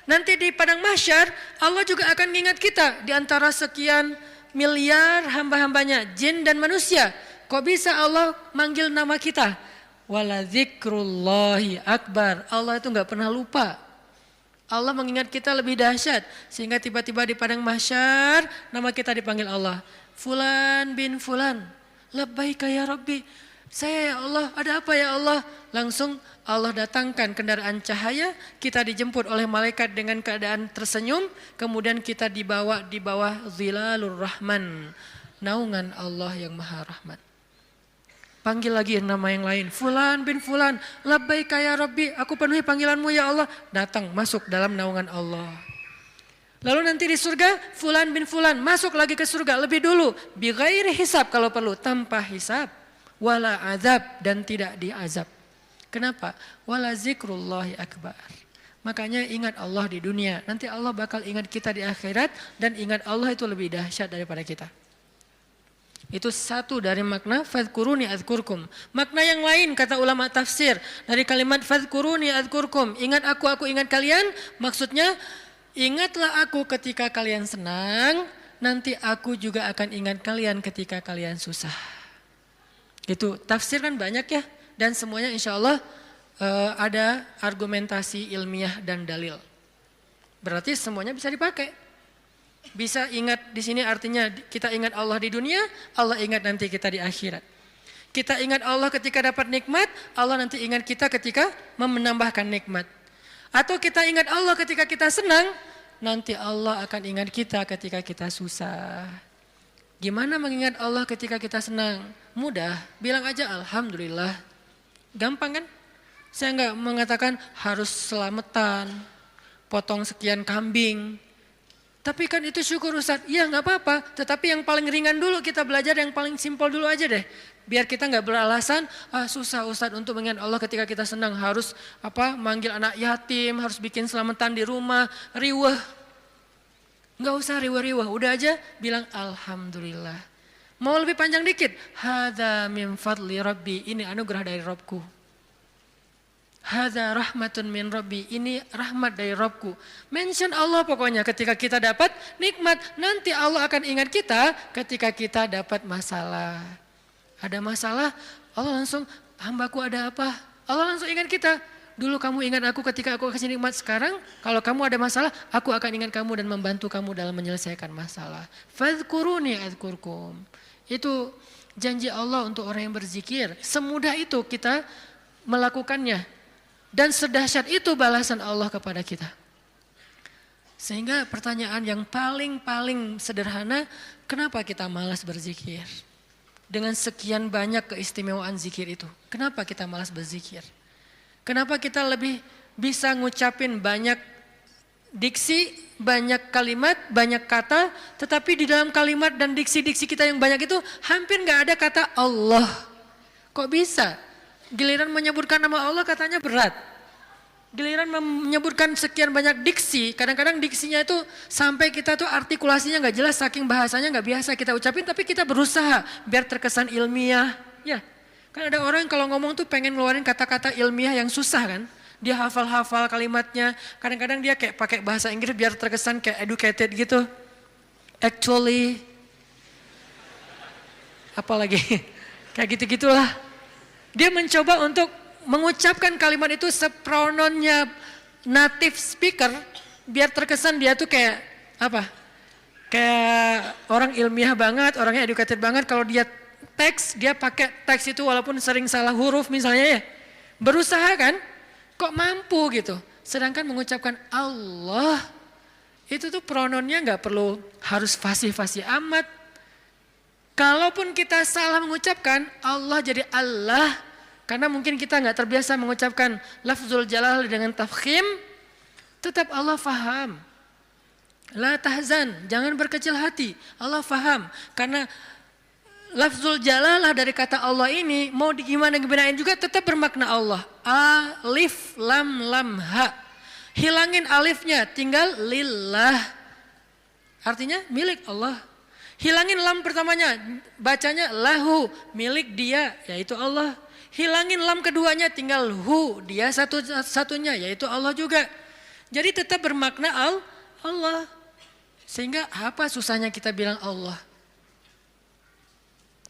Nanti di padang mahsyar, Allah juga akan mengingat kita. Di antara sekian miliar hamba-hambanya, jin dan manusia. Kok bisa Allah manggil nama kita? Wala zikrullahi akbar. Allah itu gak pernah lupa. Allah mengingat kita lebih dahsyat. Sehingga tiba-tiba di padang mahsyar nama kita dipanggil Allah. Fulan bin fulan. Labbaika ya Rabbi. Saya ya Allah, ada apa ya Allah? Langsung Allah datangkan kendaraan cahaya. Kita dijemput oleh malaikat dengan keadaan tersenyum. Kemudian kita dibawa di bawah zilalur rahman. Naungan Allah yang maha rahmat. Panggil lagi nama yang lain. Fulan bin fulan. Labbaika ya Rabbi. Aku penuhi panggilanmu ya Allah. Datang masuk dalam naungan Allah. Lalu nanti di surga. Fulan bin fulan. Masuk lagi ke surga lebih dulu. Bi ghairi hisab kalau perlu. Tanpa hisab. Wala azab. Dan tidak diazab. Kenapa? Wala zikrullahi akbar. Makanya ingat Allah di dunia. Nanti Allah bakal ingat kita di akhirat. Dan ingat Allah itu lebih dahsyat daripada kita. Itu satu dari makna fadhkuruni adzkurkum. Makna yang lain kata ulama tafsir dari kalimat fadhkuruni adzkurkum, ingat aku ingat kalian, maksudnya ingatlah aku ketika kalian senang, nanti aku juga akan ingat kalian ketika kalian susah. Itu tafsir kan banyak ya, dan semuanya insya Allah ada argumentasi ilmiah dan dalil. Berarti semuanya bisa dipakai. Bisa ingat di sini artinya kita ingat Allah di dunia, Allah ingat nanti kita di akhirat. Kita ingat Allah ketika dapat nikmat, Allah nanti ingat kita ketika menambahkan nikmat. Atau kita ingat Allah ketika kita senang, nanti Allah akan ingat kita ketika kita susah. Gimana mengingat Allah ketika kita senang? Mudah, bilang aja Alhamdulillah. Gampang kan? Saya nggak mengatakan harus selamatan, potong sekian kambing. Tapi kan itu syukur Ustadz, ya nggak apa-apa. Tetapi yang paling ringan dulu kita belajar, yang paling simpel dulu aja deh. Biar kita nggak beralasan, susah Ustadz untuk mengingat Allah ketika kita senang. Harus manggil anak yatim, harus bikin selamatan di rumah, riweh. Nggak usah riweh-riweh, udah aja bilang Alhamdulillah. Mau lebih panjang dikit, hadza min fadli Rabbi, ini anugerah dari Robku. Hadza rahmatun min Rabbi, ini rahmat dari Robku. Mention Allah pokoknya ketika kita dapat nikmat. Nanti Allah akan ingat kita ketika kita dapat masalah. Ada masalah, Allah langsung, hambaku ada apa? Allah langsung ingat kita. Dulu kamu ingat aku ketika aku kasih nikmat. Sekarang kalau kamu ada masalah, aku akan ingat kamu dan membantu kamu dalam menyelesaikan masalah. Fadhkuruni adzkurkum. Itu janji Allah untuk orang yang berzikir. Semudah itu kita melakukannya. Dan sedahsyat itu balasan Allah kepada kita. Sehingga pertanyaan yang paling sederhana, kenapa kita malas berzikir? Dengan sekian banyak keistimewaan zikir itu, kenapa kita malas berzikir? Kenapa kita lebih bisa ngucapin banyak diksi, banyak kalimat, banyak kata, tetapi di dalam kalimat dan diksi-diksi kita yang banyak itu hampir gak ada kata Allah. Kok bisa? Giliran menyebutkan nama Allah katanya berat. Giliran menyebutkan sekian banyak diksi, kadang-kadang diksinya itu sampai kita tuh artikulasinya gak jelas, saking bahasanya gak biasa kita ucapin, tapi kita berusaha biar terkesan ilmiah. Ya, kan ada orang kalau ngomong tuh pengen ngeluarin kata-kata ilmiah yang susah kan. Dia hafal-hafal kalimatnya, kadang-kadang dia kayak pakai bahasa Inggris biar terkesan kayak educated gitu. Actually, apalagi, kayak gitu-gitulah. Dia mencoba untuk mengucapkan kalimat itu seprononnya native speaker biar terkesan dia tuh kayak kayak orang ilmiah banget, orangnya educated banget. Kalau dia teks, dia pakai teks itu walaupun sering salah huruf misalnya ya. Berusaha kan, kok mampu gitu. Sedangkan mengucapkan Allah, itu tuh prononnya gak perlu harus fasih-fasih amat. Kalaupun kita salah mengucapkan Allah jadi Allah, karena mungkin kita nggak terbiasa mengucapkan lafzul jalal dengan tafkhim, tetap Allah faham. La tahzan, jangan berkecil hati. Allah faham, karena lafzul jalalah dari kata Allah ini mau gimanain juga tetap bermakna Allah. Alif lam ha. Hilangin alifnya, tinggal lillah. Artinya milik Allah. Hilangin lam pertamanya, bacanya lahu, milik dia, yaitu Allah. Hilangin lam keduanya, tinggal hu, dia satunya, yaitu Allah juga. Jadi tetap bermakna Allah. Sehingga apa susahnya kita bilang Allah?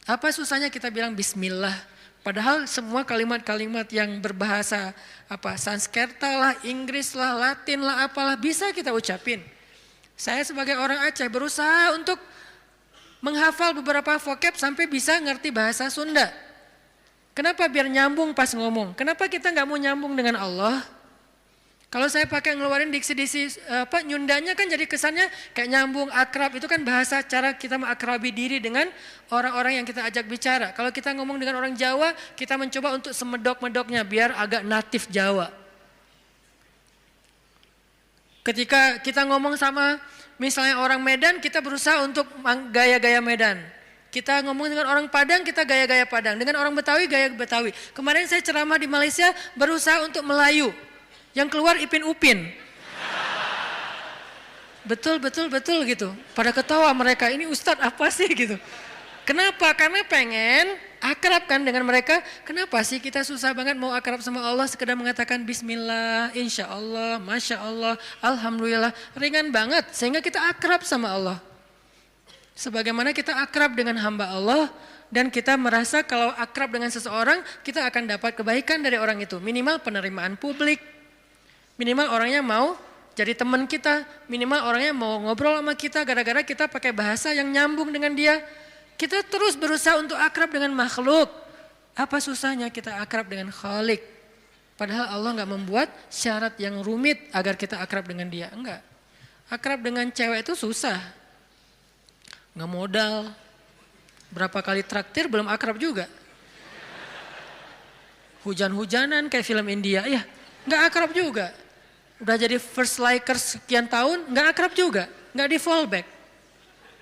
Apa susahnya kita bilang Bismillah? Padahal semua kalimat-kalimat yang berbahasa Sanskerta lah, Inggris lah, Latin lah, apalah bisa kita ucapin. Saya sebagai orang Aceh berusaha untuk menghafal beberapa vocab sampai bisa ngerti bahasa Sunda. Kenapa? Biar nyambung pas ngomong. Kenapa kita nggak mau nyambung dengan Allah? Kalau saya pakai ngeluarin diksi-diksi nyundanya kan jadi kesannya kayak nyambung, akrab. Itu kan bahasa cara kita mengakrabi diri dengan orang-orang yang kita ajak bicara. Kalau kita ngomong dengan orang Jawa, kita mencoba untuk semedok-medoknya biar agak natif Jawa. Ketika kita ngomong sama misalnya orang Medan, kita berusaha untuk gaya-gaya Medan. Kita ngomong dengan orang Padang, kita gaya-gaya Padang. Dengan orang Betawi, gaya Betawi. Kemarin saya ceramah di Malaysia, berusaha untuk Melayu. Yang keluar Ipin Upin. Betul gitu. Pada ketawa mereka, ini Ustadz apa sih gitu. Kenapa? Karena pengen akrab kan dengan mereka. Kenapa sih kita susah banget mau akrab sama Allah, sekedar mengatakan bismillah, insya Allah, masya Allah, alhamdulillah. Ringan banget sehingga kita akrab sama Allah. Sebagaimana kita akrab dengan hamba Allah dan kita merasa kalau akrab dengan seseorang kita akan dapat kebaikan dari orang itu. Minimal penerimaan publik, minimal orangnya mau jadi teman kita, minimal orangnya mau ngobrol sama kita gara-gara kita pakai bahasa yang nyambung dengan dia. Kita terus berusaha untuk akrab dengan makhluk. Apa susahnya kita akrab dengan Khalik? Padahal Allah nggak membuat syarat yang rumit agar kita akrab dengan dia. Enggak. Akrab dengan cewek itu susah. Nggak modal. Berapa kali traktir belum akrab juga. Hujan-hujanan kayak film India. Ya nggak akrab juga. Udah jadi first likers sekian tahun nggak akrab juga. Nggak di fallback.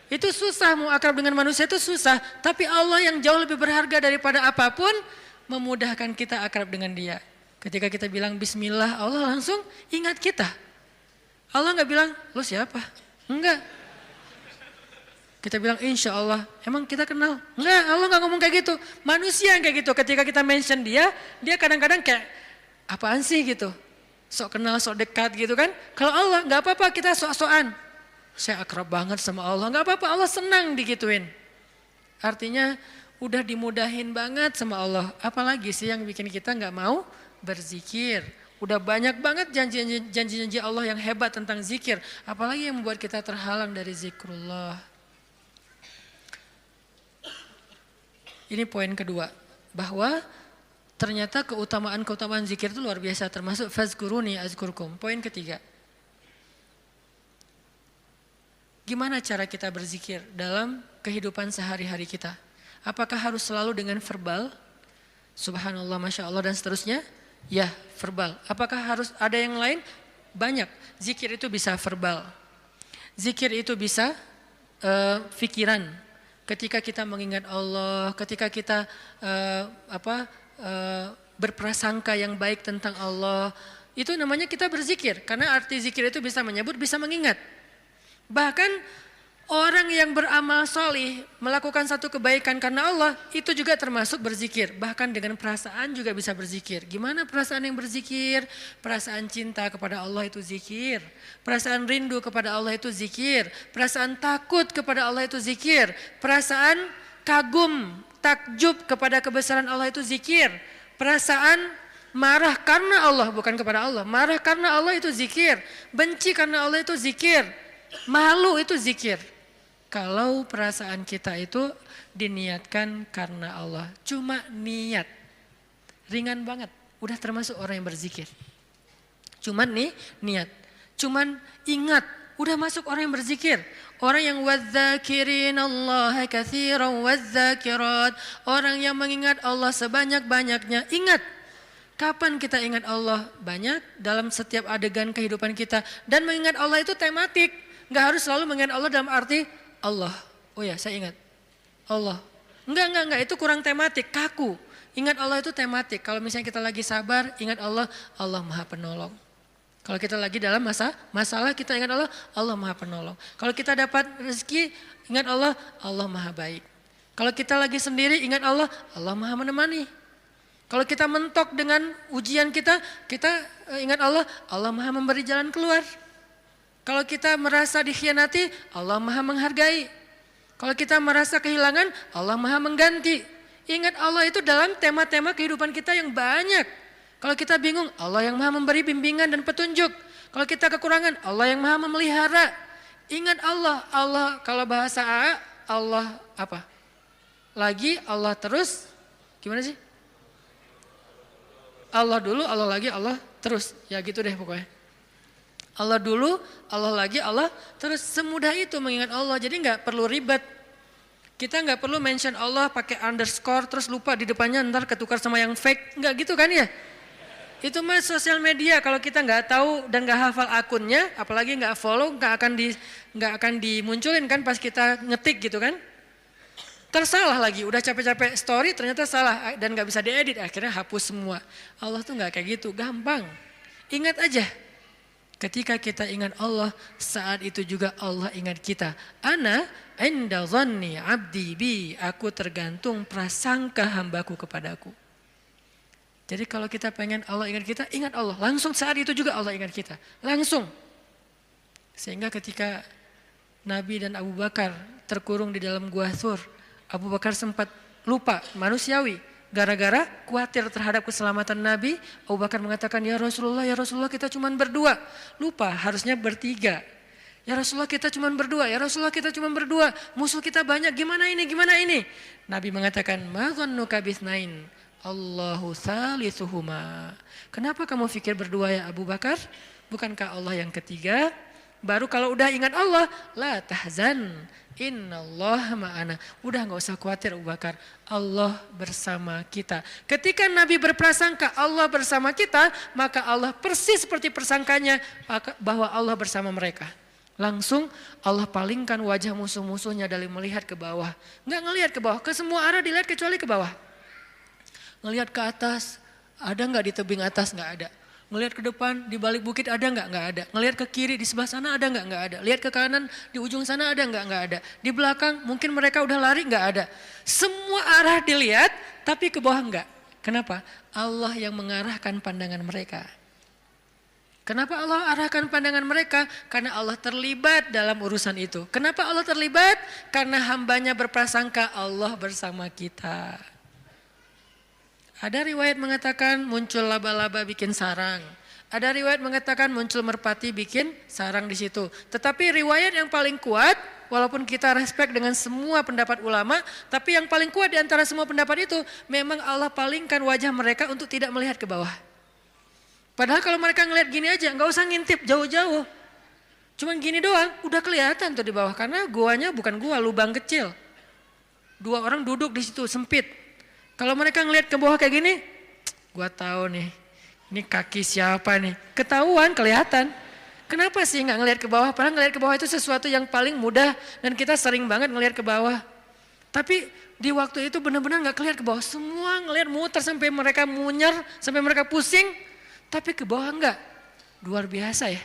Itu susah, mau akrab dengan manusia itu susah. Tapi Allah yang jauh lebih berharga daripada apapun memudahkan kita akrab dengan dia. Ketika kita bilang bismillah, Allah langsung ingat kita. Allah nggak bilang, lo siapa? Enggak. Kita bilang insya Allah, emang kita kenal? Enggak, Allah nggak ngomong kayak gitu. Manusia yang kayak gitu, ketika kita mention dia kadang-kadang kayak apaan sih gitu. Sok kenal, sok dekat gitu kan. Kalau Allah nggak apa-apa, kita sok-sokan. Saya akrab banget sama Allah, nggak apa-apa, Allah senang digituin. Artinya udah dimudahin banget sama Allah. Apalagi sih yang bikin kita nggak mau berzikir. Udah banyak banget janji-janji Allah yang hebat tentang zikir. Apalagi yang membuat kita terhalang dari zikrullah. Ini poin kedua, bahwa ternyata keutamaan zikir itu luar biasa, termasuk fazkuruni azkurkum. Poin ketiga. Gimana cara kita berzikir dalam kehidupan sehari-hari kita? Apakah harus selalu dengan verbal? Subhanallah, Masya Allah dan seterusnya? Ya, verbal. Apakah harus ada yang lain? Banyak. Zikir itu bisa verbal. Zikir itu bisa fikiran. Ketika kita mengingat Allah, ketika kita berprasangka yang baik tentang Allah, itu namanya kita berzikir. Karena arti zikir itu bisa menyebut, bisa mengingat. Bahkan orang yang beramal solih melakukan satu kebaikan karena Allah itu juga termasuk berzikir. Bahkan dengan perasaan juga bisa berzikir. Gimana perasaan yang berzikir? Perasaan cinta kepada Allah itu zikir. Perasaan rindu kepada Allah itu zikir. Perasaan takut kepada Allah itu zikir. Perasaan kagum, takjub kepada kebesaran Allah itu zikir. Perasaan marah karena Allah, bukan kepada Allah. Marah karena Allah itu zikir. Benci karena Allah itu zikir. Malu itu zikir. Kalau perasaan kita itu diniatkan karena Allah, cuma niat, ringan banget, udah termasuk orang yang berzikir. Cuman nih niat, cuman ingat, udah masuk orang yang berzikir. Orang yang wadzakirin Allah katsiran wadzakirat, orang yang mengingat Allah sebanyak-banyaknya. Ingat, kapan kita ingat Allah? Banyak dalam setiap adegan kehidupan kita. Dan mengingat Allah itu tematik. Nggak harus selalu mengingat Allah dalam arti Allah. Oh ya, saya ingat Allah. Enggak, itu kurang tematik, kaku. Ingat Allah itu tematik. Kalau misalnya kita lagi sabar, ingat Allah, Allah Maha Penolong. Kalau kita lagi dalam masalah, kita ingat Allah, Allah Maha Penolong. Kalau kita dapat rezeki, ingat Allah, Allah Maha Baik. Kalau kita lagi sendiri, ingat Allah, Allah Maha Menemani. Kalau kita mentok dengan ujian kita ingat Allah, Allah Maha Memberi jalan keluar. Kalau kita merasa dikhianati, Allah Maha Menghargai. Kalau kita merasa kehilangan, Allah Maha Mengganti. Ingat Allah itu dalam tema-tema kehidupan kita yang banyak. Kalau kita bingung, Allah yang Maha Memberi bimbingan dan petunjuk. Kalau kita kekurangan, Allah yang Maha Memelihara. Ingat Allah, Allah kalau bahasa A, Allah apa? Lagi, Allah terus, gimana sih? Allah dulu, Allah lagi, Allah terus. Ya gitu deh pokoknya. Allah dulu, Allah lagi, Allah terus. Semudah itu mengingat Allah. Jadi nggak perlu ribet. Kita nggak perlu mention Allah pakai underscore terus lupa di depannya ntar ketukar sama yang fake. Nggak gitu kan ya? Itu mah sosial media. Kalau kita nggak tahu dan nggak hafal akunnya, apalagi nggak follow, nggak akan dimunculin kan pas kita ngetik gitu kan? Tersalah lagi. Udah capek-capek story ternyata salah dan nggak bisa diedit. Akhirnya hapus semua. Allah tuh nggak kayak gitu. Gampang. Ingat aja. Ketika kita ingat Allah, saat itu juga Allah ingat kita. Ana inda dhanni abdi bi, aku tergantung prasangka hambaku kepadaku. Jadi kalau kita pengen Allah ingat kita, ingat Allah. Langsung saat itu juga Allah ingat kita. Langsung. Sehingga ketika Nabi dan Abu Bakar terkurung di dalam gua Thur, Abu Bakar sempat lupa, manusiawi. Gara-gara khawatir terhadap keselamatan Nabi, Abu Bakar mengatakan, ya Rasulullah kita cuma berdua. Lupa, harusnya bertiga. Ya Rasulullah kita cuma berdua, ya Rasulullah kita cuma berdua. Musuh kita banyak, gimana ini? Nabi mengatakan, ma dhannuka bitsnain, Allahu salisuhuma. Kenapa kamu pikir berdua ya Abu Bakar? Bukankah Allah yang ketiga? Baru kalau udah ingat Allah, la tahzan, innallaha ma'ana. Udah gak usah khawatir Abu Bakar, Allah bersama kita. Ketika Nabi berprasangka Allah bersama kita, maka Allah persis seperti persangkanya bahwa Allah bersama mereka. Langsung Allah palingkan wajah musuh-musuhnya dari melihat ke bawah. Gak ngelihat ke bawah, ke semua arah dilihat kecuali ke bawah. Ngelihat ke atas, ada gak di tebing atas? Gak ada. Ngelihat ke depan, di balik bukit ada nggak? Nggak ada. Ngelihat ke kiri, di sebelah sana ada nggak? Nggak ada. Lihat ke kanan, di ujung sana ada nggak? Nggak ada. Di belakang, mungkin mereka udah lari, nggak ada. Semua arah dilihat, tapi ke bawah nggak. Kenapa? Allah yang mengarahkan pandangan mereka. Kenapa Allah arahkan pandangan mereka? Karena Allah terlibat dalam urusan itu. Kenapa Allah terlibat? Karena hambanya berprasangka Allah bersama kita. Ada riwayat mengatakan muncul laba-laba bikin sarang. Ada riwayat mengatakan muncul merpati bikin sarang di situ. Tetapi riwayat yang paling kuat, walaupun kita respect dengan semua pendapat ulama, tapi yang paling kuat di antara semua pendapat itu, memang Allah palingkan wajah mereka untuk tidak melihat ke bawah. Padahal kalau mereka ngelihat gini aja, nggak usah ngintip jauh-jauh. Cuman gini doang, udah kelihatan tuh di bawah. Karena guanya bukan gua, lubang kecil. 2 orang duduk di situ, sempit. Kalau mereka ngelihat ke bawah kayak gini, gua tahu nih, ini kaki siapa nih? Ketahuan, kelihatan. Kenapa sih nggak ngelihat ke bawah? Padahal ngelihat ke bawah itu sesuatu yang paling mudah dan kita sering banget ngelihat ke bawah. Tapi di waktu itu benar-benar nggak kelihatan ke bawah. Semua ngelihat muter sampai mereka munyer, sampai mereka pusing, tapi ke bawah enggak. Luar biasa ya.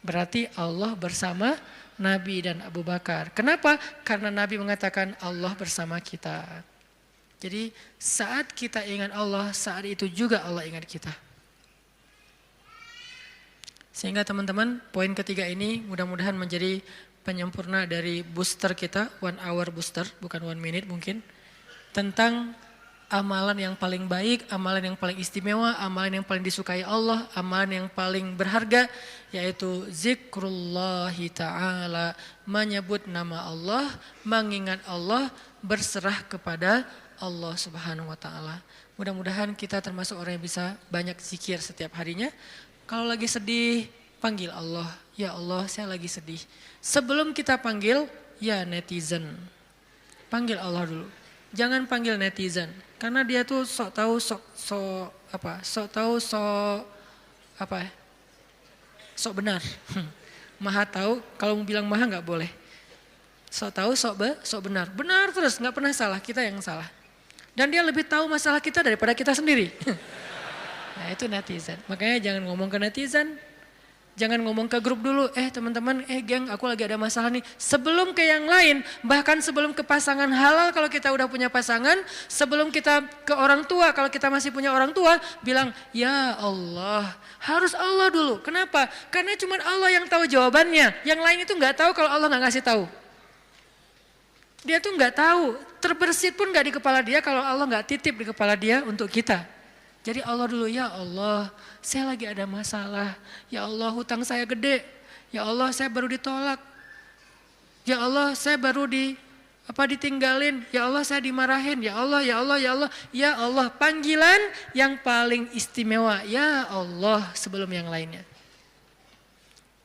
Berarti Allah bersama Nabi dan Abu Bakar. Kenapa? Karena Nabi mengatakan Allah bersama kita. Jadi saat kita ingat Allah, saat itu juga Allah ingat kita. Sehingga teman-teman, poin ketiga ini mudah-mudahan menjadi penyempurna dari booster kita, 1 hour booster, bukan 1 minute mungkin. Tentang amalan yang paling baik, amalan yang paling istimewa, amalan yang paling disukai Allah, amalan yang paling berharga, yaitu zikrullahi ta'ala, menyebut nama Allah, mengingat Allah, berserah kepada Allah Subhanahu wa taala. Mudah-mudahan kita termasuk orang yang bisa banyak zikir setiap harinya. Kalau lagi sedih, panggil Allah. Ya Allah, saya lagi sedih. Sebelum kita panggil, ya netizen. Panggil Allah dulu. Jangan panggil netizen. Karena dia tuh sok tahu, sok benar. Maha tahu, kalau mau bilang maha nggak boleh. Sok tahu, sok benar. Benar terus, nggak pernah salah, kita yang salah. Dan dia lebih tahu masalah kita daripada kita sendiri. Nah itu netizen. Makanya jangan ngomong ke netizen. Jangan ngomong ke grup dulu. Teman-teman, geng aku lagi ada masalah nih. Sebelum ke yang lain, bahkan sebelum ke pasangan halal kalau kita udah punya pasangan. Sebelum kita ke orang tua, kalau kita masih punya orang tua. Bilang, ya Allah. Harus Allah dulu. Kenapa? Karena cuma Allah yang tahu jawabannya. Yang lain itu gak tahu kalau Allah gak ngasih tahu. Dia tuh nggak tahu, terbersit pun nggak di kepala dia kalau Allah nggak titip di kepala dia untuk kita. Jadi Allah dulu, ya Allah, saya lagi ada masalah. Ya Allah, hutang saya gede. Ya Allah, saya baru ditolak. Ya Allah, saya baru ditinggalin. Ya Allah, saya dimarahin. Ya Allah, ya Allah, ya Allah. Ya Allah, panggilan yang paling istimewa. Ya Allah, sebelum yang lainnya.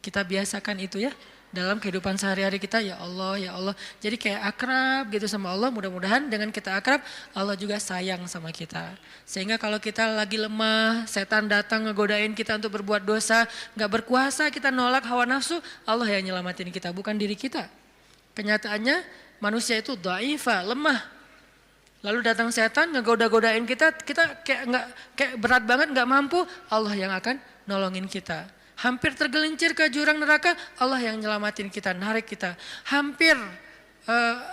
Kita biasakan itu ya. Dalam kehidupan sehari-hari kita, ya Allah, ya Allah. Jadi kayak akrab gitu sama Allah, mudah-mudahan dengan kita akrab, Allah juga sayang sama kita. Sehingga kalau kita lagi lemah, setan datang ngegodain kita untuk berbuat dosa, gak berkuasa, kita nolak hawa nafsu, Allah yang nyelamatin kita, bukan diri kita. Kenyataannya manusia itu dhaifa, lemah. Lalu datang setan ngegoda-godain kita kayak berat banget, gak mampu, Allah yang akan nolongin kita. Hampir tergelincir ke jurang neraka, Allah yang nyelamatin kita, narik kita. Hampir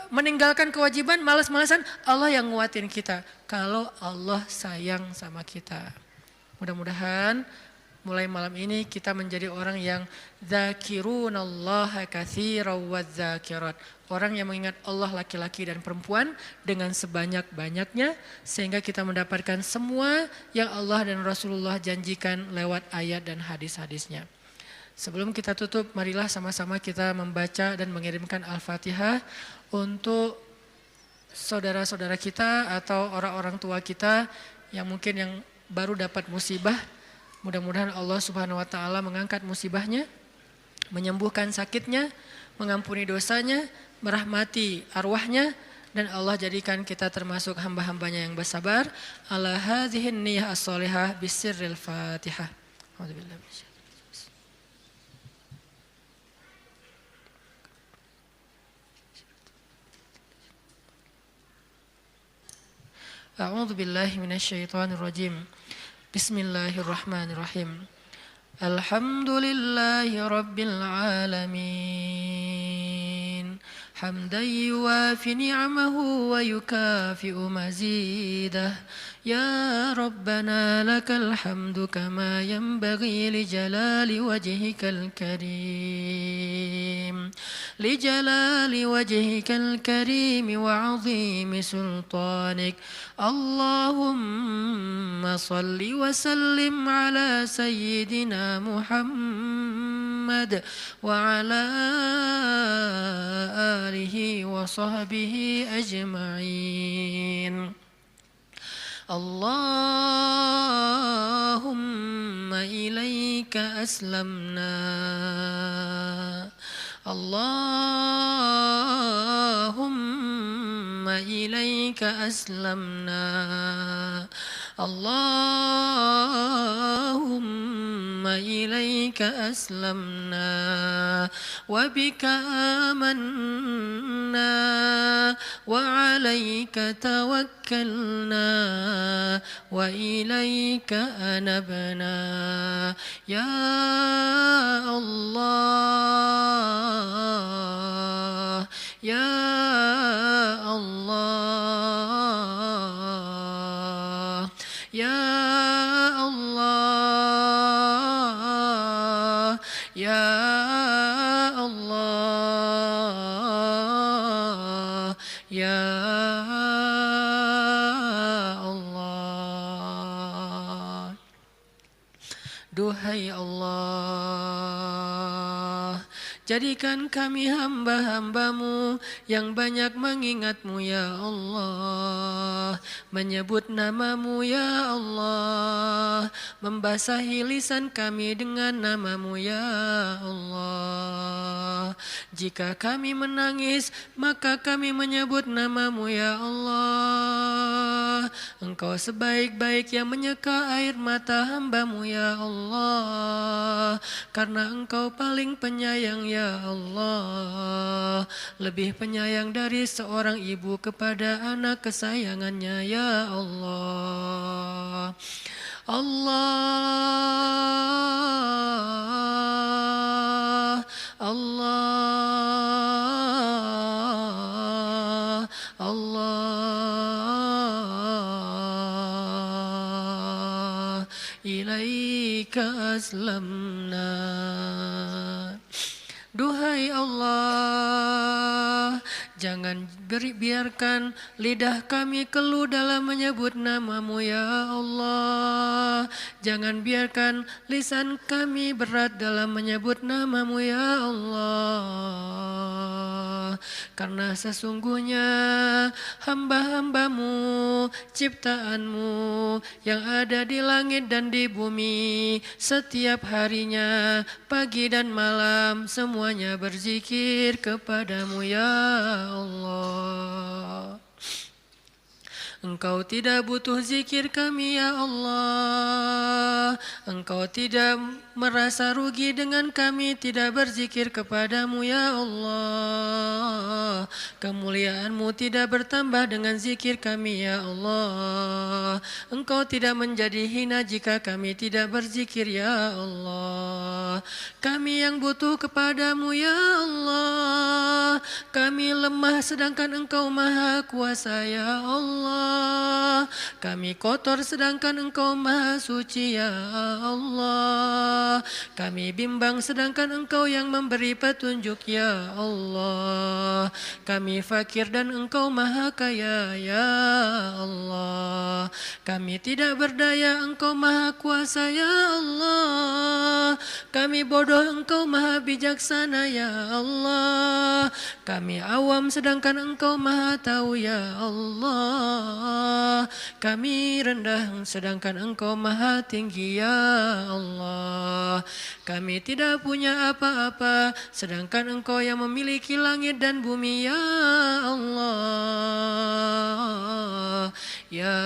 meninggalkan kewajiban, malas-malasan, Allah yang nguatin kita. Kalau Allah sayang sama kita. Mudah-mudahan mulai malam ini kita menjadi orang yang dzakirunallaha katsiran wadzakirat. Orang yang mengingat Allah laki-laki dan perempuan dengan sebanyak-banyaknya sehingga kita mendapatkan semua yang Allah dan Rasulullah janjikan lewat ayat dan hadis-hadisnya. Sebelum kita tutup, marilah sama-sama kita membaca dan mengirimkan Al-Fatihah untuk saudara-saudara kita atau orang-orang tua kita yang mungkin yang baru dapat musibah. Mudah-mudahan Allah Subhanahu wa taala mengangkat musibahnya, menyembuhkan sakitnya, mengampuni dosanya, merahmati arwahnya, dan Allah jadikan kita termasuk hamba-hambanya yang bersabar. Ala hadhihi niyyah as-shalihah bisirril Fatihah. A'udzubillahi minasyaitonir A'udzu billahi minasyaitonir rajim. Bismillahirrahmanirrahim. Alhamdulillahi rabbil alamin. Hamdan yuwafi ni'amahu wa yukafi'u mazidah. Ya Rabbana lakal hamdu kama yanbaghi li jalali wajhikal karim. Li jalali wajhikal karim wa 'azimi sultanik. Allahumma salli wa sallim ala sayyidina Muhammad wa ala alihi wa sahbihi ajma'in. Allahumma ilaika aslamna. Allahumma ilaika aslamna. Allahumma ilaika aslamna wa bika amanna wa alaika tawakkalna wa ilaika anabna. Ya Allah, Ya Allah, Ya Allah, Ya Allah, Ya Allah. Duhai Allah, jadikan kami hamba-hambamu yang banyak mengingatmu ya Allah, menyebut namamu ya Allah, membasahi lisan kami dengan namamu ya Allah. Jika kami menangis, maka kami menyebut namamu ya Allah. Engkau sebaik-baik yang menyeka air mata hambamu ya Allah, karena Engkau paling penyayang ya Allah, lebih penyayang dari seorang ibu kepada anak kesayangannya ya Allah. Allah, Allah, Allah, ilaika aslamna. Duhai Allah, jangan biarkan lidah kami keluh dalam menyebut namamu ya Allah. Jangan biarkan lisan kami berat dalam menyebut namamu ya Allah. Karena sesungguhnya hamba-hambamu, ciptaanmu yang ada di langit dan di bumi, setiap harinya, pagi dan malam, semuanya berzikir kepadamu ya Allah. Engkau tidak butuh zikir kami ya Allah. Engkau tidak merasa rugi dengan kami tidak berzikir kepadamu ya Allah. Kemuliaan-Mu tidak bertambah dengan zikir kami ya Allah. Engkau tidak menjadi hina jika kami tidak berzikir ya Allah. Kami yang butuh kepadamu ya Allah. Kami lemah sedangkan Engkau maha kuasa ya Allah. Kami kotor sedangkan Engkau maha suci ya Allah. Kami bimbang sedangkan Engkau yang memberi petunjuk ya Allah. Kami fakir dan Engkau maha kaya ya Allah. Kami tidak berdaya, Engkau maha kuasa ya Allah. Kami bodoh, Engkau maha bijaksana ya Allah. Kami awam sedangkan Engkau maha tahu ya Allah. Kami rendah sedangkan Engkau maha tinggi ya Allah. Kami tidak punya apa-apa sedangkan Engkau yang memiliki langit dan bumi ya Allah. Ya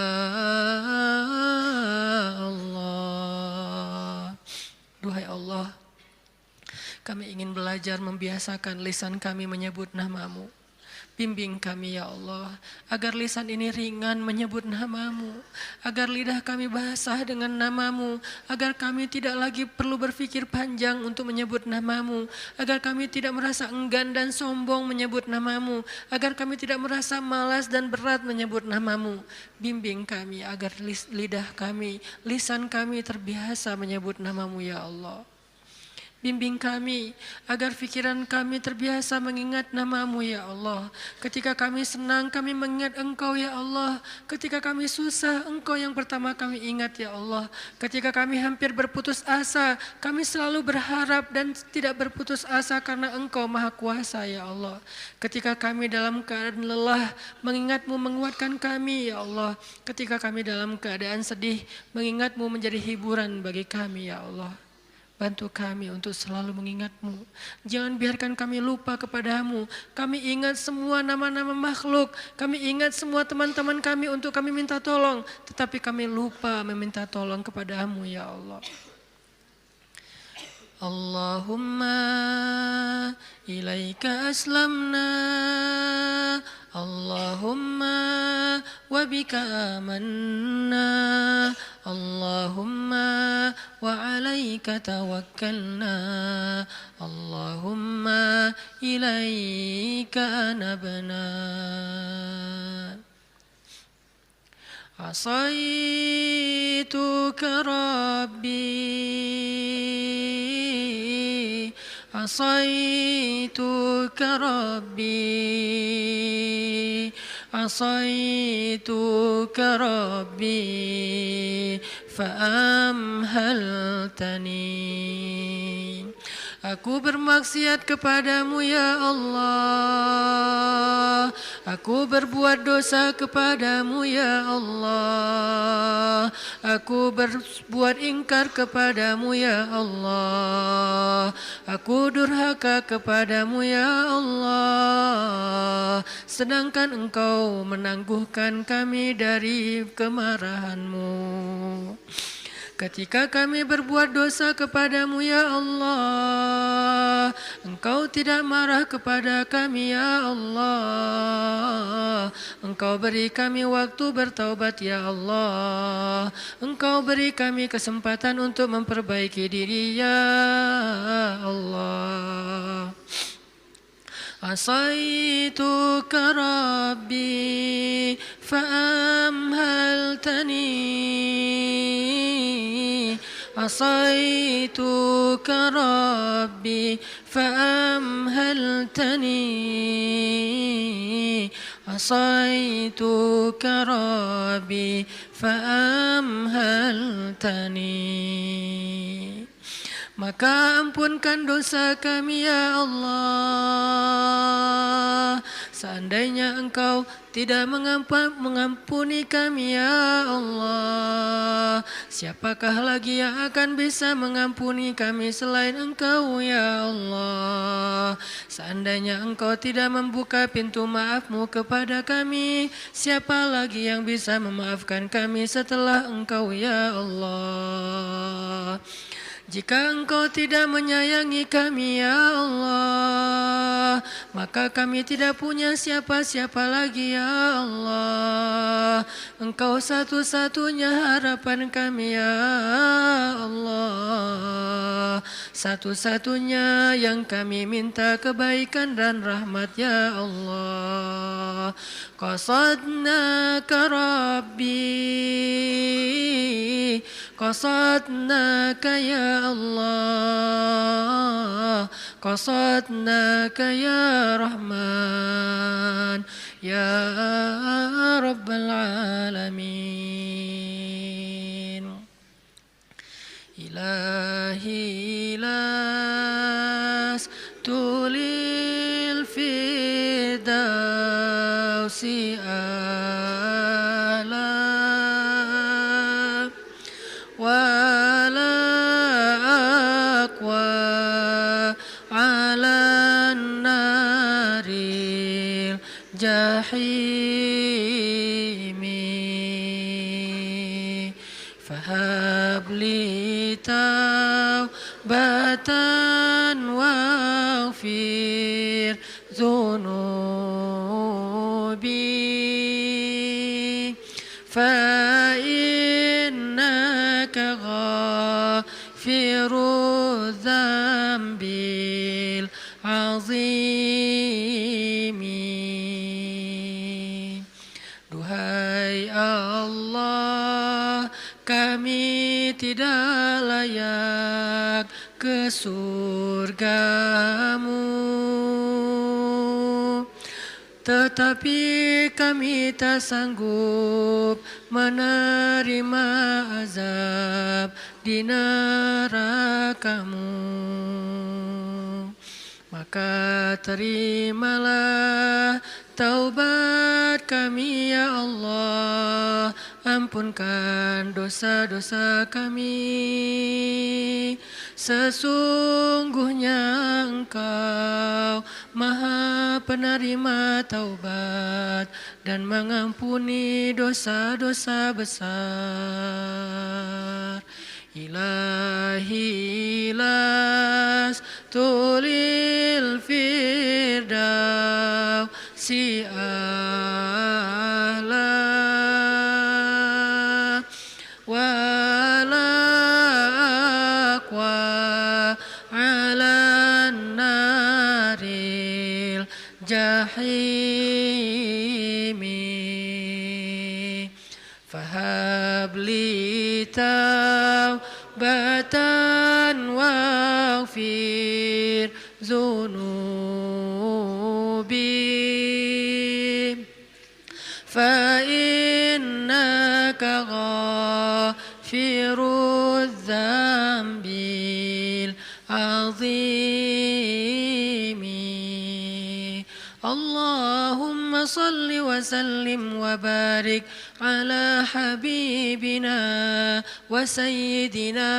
Allah. Duhai Allah, kami ingin belajar membiasakan lisan kami menyebut nama-Mu. Bimbing kami ya Allah, agar lisan ini ringan menyebut nama-Mu, agar lidah kami basah dengan nama-Mu, agar kami tidak lagi perlu berpikir panjang untuk menyebut nama-Mu, agar kami tidak merasa enggan dan sombong menyebut nama-Mu, agar kami tidak merasa malas dan berat menyebut nama-Mu. Bimbing kami agar lidah kami, lisan kami terbiasa menyebut nama-Mu ya Allah. Bimbing kami agar pikiran kami terbiasa mengingat nama-Mu ya Allah. Ketika kami senang kami mengingat Engkau ya Allah. Ketika kami susah Engkau yang pertama kami ingat ya Allah. Ketika kami hampir berputus asa kami selalu berharap dan tidak berputus asa karena Engkau maha kuasa ya Allah. Ketika kami dalam keadaan lelah mengingat-Mu menguatkan kami ya Allah. Ketika kami dalam keadaan sedih mengingat-Mu menjadi hiburan bagi kami ya Allah. Bantu kami untuk selalu mengingat-Mu. Jangan biarkan kami lupa kepada-Mu. Kami ingat semua nama-nama makhluk. Kami ingat semua teman-teman kami untuk kami minta tolong. Tetapi kami lupa meminta tolong kepada-Mu ya Allah. Allahumma ilaika aslamna. Allahumma wa bika amanna. Allahumma wa alaika tawakkalna. Allahumma ilaika anabna. Asaituka Rabbi, asaituka Rabbi, asaituka Rabbi, fa'amhaltani. Aku bermaksiat kepadamu ya Allah. Aku berbuat dosa kepadamu ya Allah. Aku berbuat ingkar kepadamu ya Allah. Aku durhaka kepadamu ya Allah. Sedangkan Engkau menangguhkan kami dari kemarahan-Mu. Ketika kami berbuat dosa kepadamu ya Allah, Engkau tidak marah kepada kami ya Allah. Engkau beri kami waktu bertaubat ya Allah. Engkau beri kami kesempatan untuk memperbaiki diri ya Allah. Asaituka Rabbi fa'amhaltani. Asaituka Rabbi fa'amhaltani. Asaituka Rabbi fa'amhaltani. Maka ampunkan dosa kami ya Allah. Seandainya Engkau tidak mengampuni kami ya Allah, siapakah lagi yang akan bisa mengampuni kami selain Engkau ya Allah. Seandainya Engkau tidak membuka pintu maaf-Mu kepada kami, siapa lagi yang bisa memaafkan kami setelah Engkau ya Allah. Jika Engkau tidak menyayangi kami ya Allah, maka kami tidak punya siapa-siapa lagi ya Allah. Engkau satu-satunya harapan kami ya Allah. Satu-satunya yang kami minta kebaikan dan rahmat ya Allah. Qasadnaka Rabbi, qasadnaka ya Allah, qasadnaka ya Rahman, ya Rabbal Alamin. Ilahi las tulil fidausi ala wala aqwa ala naril jahimi fahabli taubatan waghfir dhunubi fa innaka ghafiru dzambil azimi. Duhai Allah, kami tidak layak ke surgamu, tetapi kami tak sanggup menerima azab di nerakamu. Maka terimalah taubat kami ya Allah, ampunkan dosa-dosa kami. Sesungguhnya Engkau Maha penerima taubat dan mengampuni dosa-dosa besar. Ilahi las tulil firdausi a'la wala aqwa ala naril jahimi fahabli taubatan waghfir dhunubi fa innaka ghafiru dzambil azimi. Allahumma salli wa sallim wa barik ala habibina wa sayyidina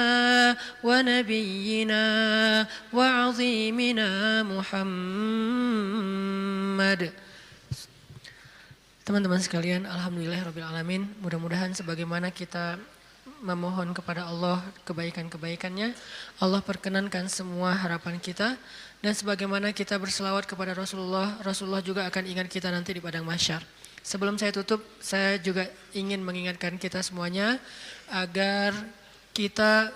wa nabiyyina wa azimina Muhammad. Teman-teman sekalian, alhamdulillahirabbil alamin. Mudah-mudahan sebagaimana kita memohon kepada Allah kebaikan-kebaikannya, Allah perkenankan semua harapan kita. Dan sebagaimana kita berselawat kepada Rasulullah, Rasulullah juga akan ingat kita nanti di padang mahsyar. Sebelum saya tutup, saya juga ingin mengingatkan kita semuanya agar kita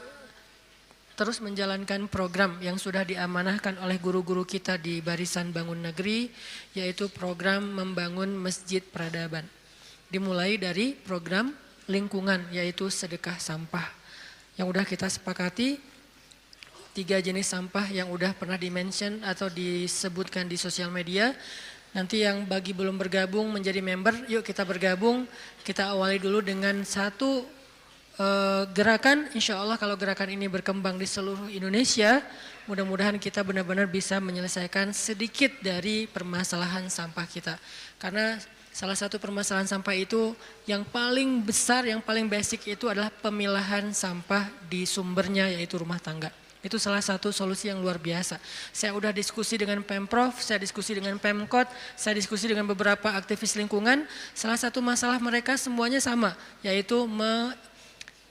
terus menjalankan program yang sudah diamanahkan oleh guru-guru kita di Barisan Bangun Negeri, yaitu program membangun Masjid Peradaban. Dimulai dari program lingkungan, yaitu sedekah sampah. Yang udah kita sepakati, 3 jenis sampah yang udah pernah di-mention atau disebutkan di sosial media. Nanti yang bagi belum bergabung menjadi member, yuk kita bergabung. Kita awali dulu dengan satu gerakan. Insya Allah kalau gerakan ini berkembang di seluruh Indonesia, mudah-mudahan kita benar-benar bisa menyelesaikan sedikit dari permasalahan sampah kita. Karena salah satu permasalahan sampah itu yang paling besar, yang paling basic itu adalah pemilahan sampah di sumbernya, yaitu rumah tangga. Itu salah satu solusi yang luar biasa. Saya udah diskusi dengan Pemprov, saya diskusi dengan Pemkot, saya diskusi dengan beberapa aktivis lingkungan. Salah satu masalah mereka semuanya sama, yaitu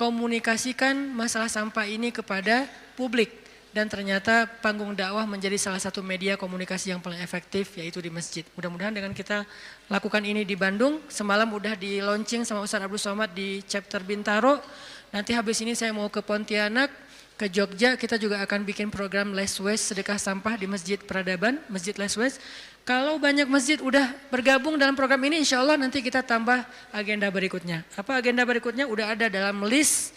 komunikasikan masalah sampah ini kepada publik. Dan ternyata panggung dakwah menjadi salah satu media komunikasi yang paling efektif, yaitu di masjid. Mudah-mudahan dengan kita lakukan ini di Bandung, semalam udah di launching sama Ustaz Abdul Somad di chapter Bintaro. Nanti habis ini saya mau ke Pontianak, ke Jogja, kita juga akan bikin program Less Waste, sedekah sampah di Masjid Peradaban, Masjid Less Waste. Kalau banyak masjid udah bergabung dalam program ini, insya Allah nanti kita tambah agenda berikutnya. Apa agenda berikutnya? Udah ada dalam list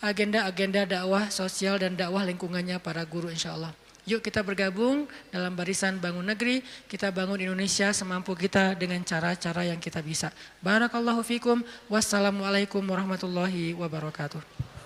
agenda-agenda dakwah sosial dan dakwah lingkungannya para guru insya Allah. Yuk kita bergabung dalam barisan bangun negeri, kita bangun Indonesia semampu kita dengan cara-cara yang kita bisa. Barakallahu fikum, wassalamualaikum warahmatullahi wabarakatuh.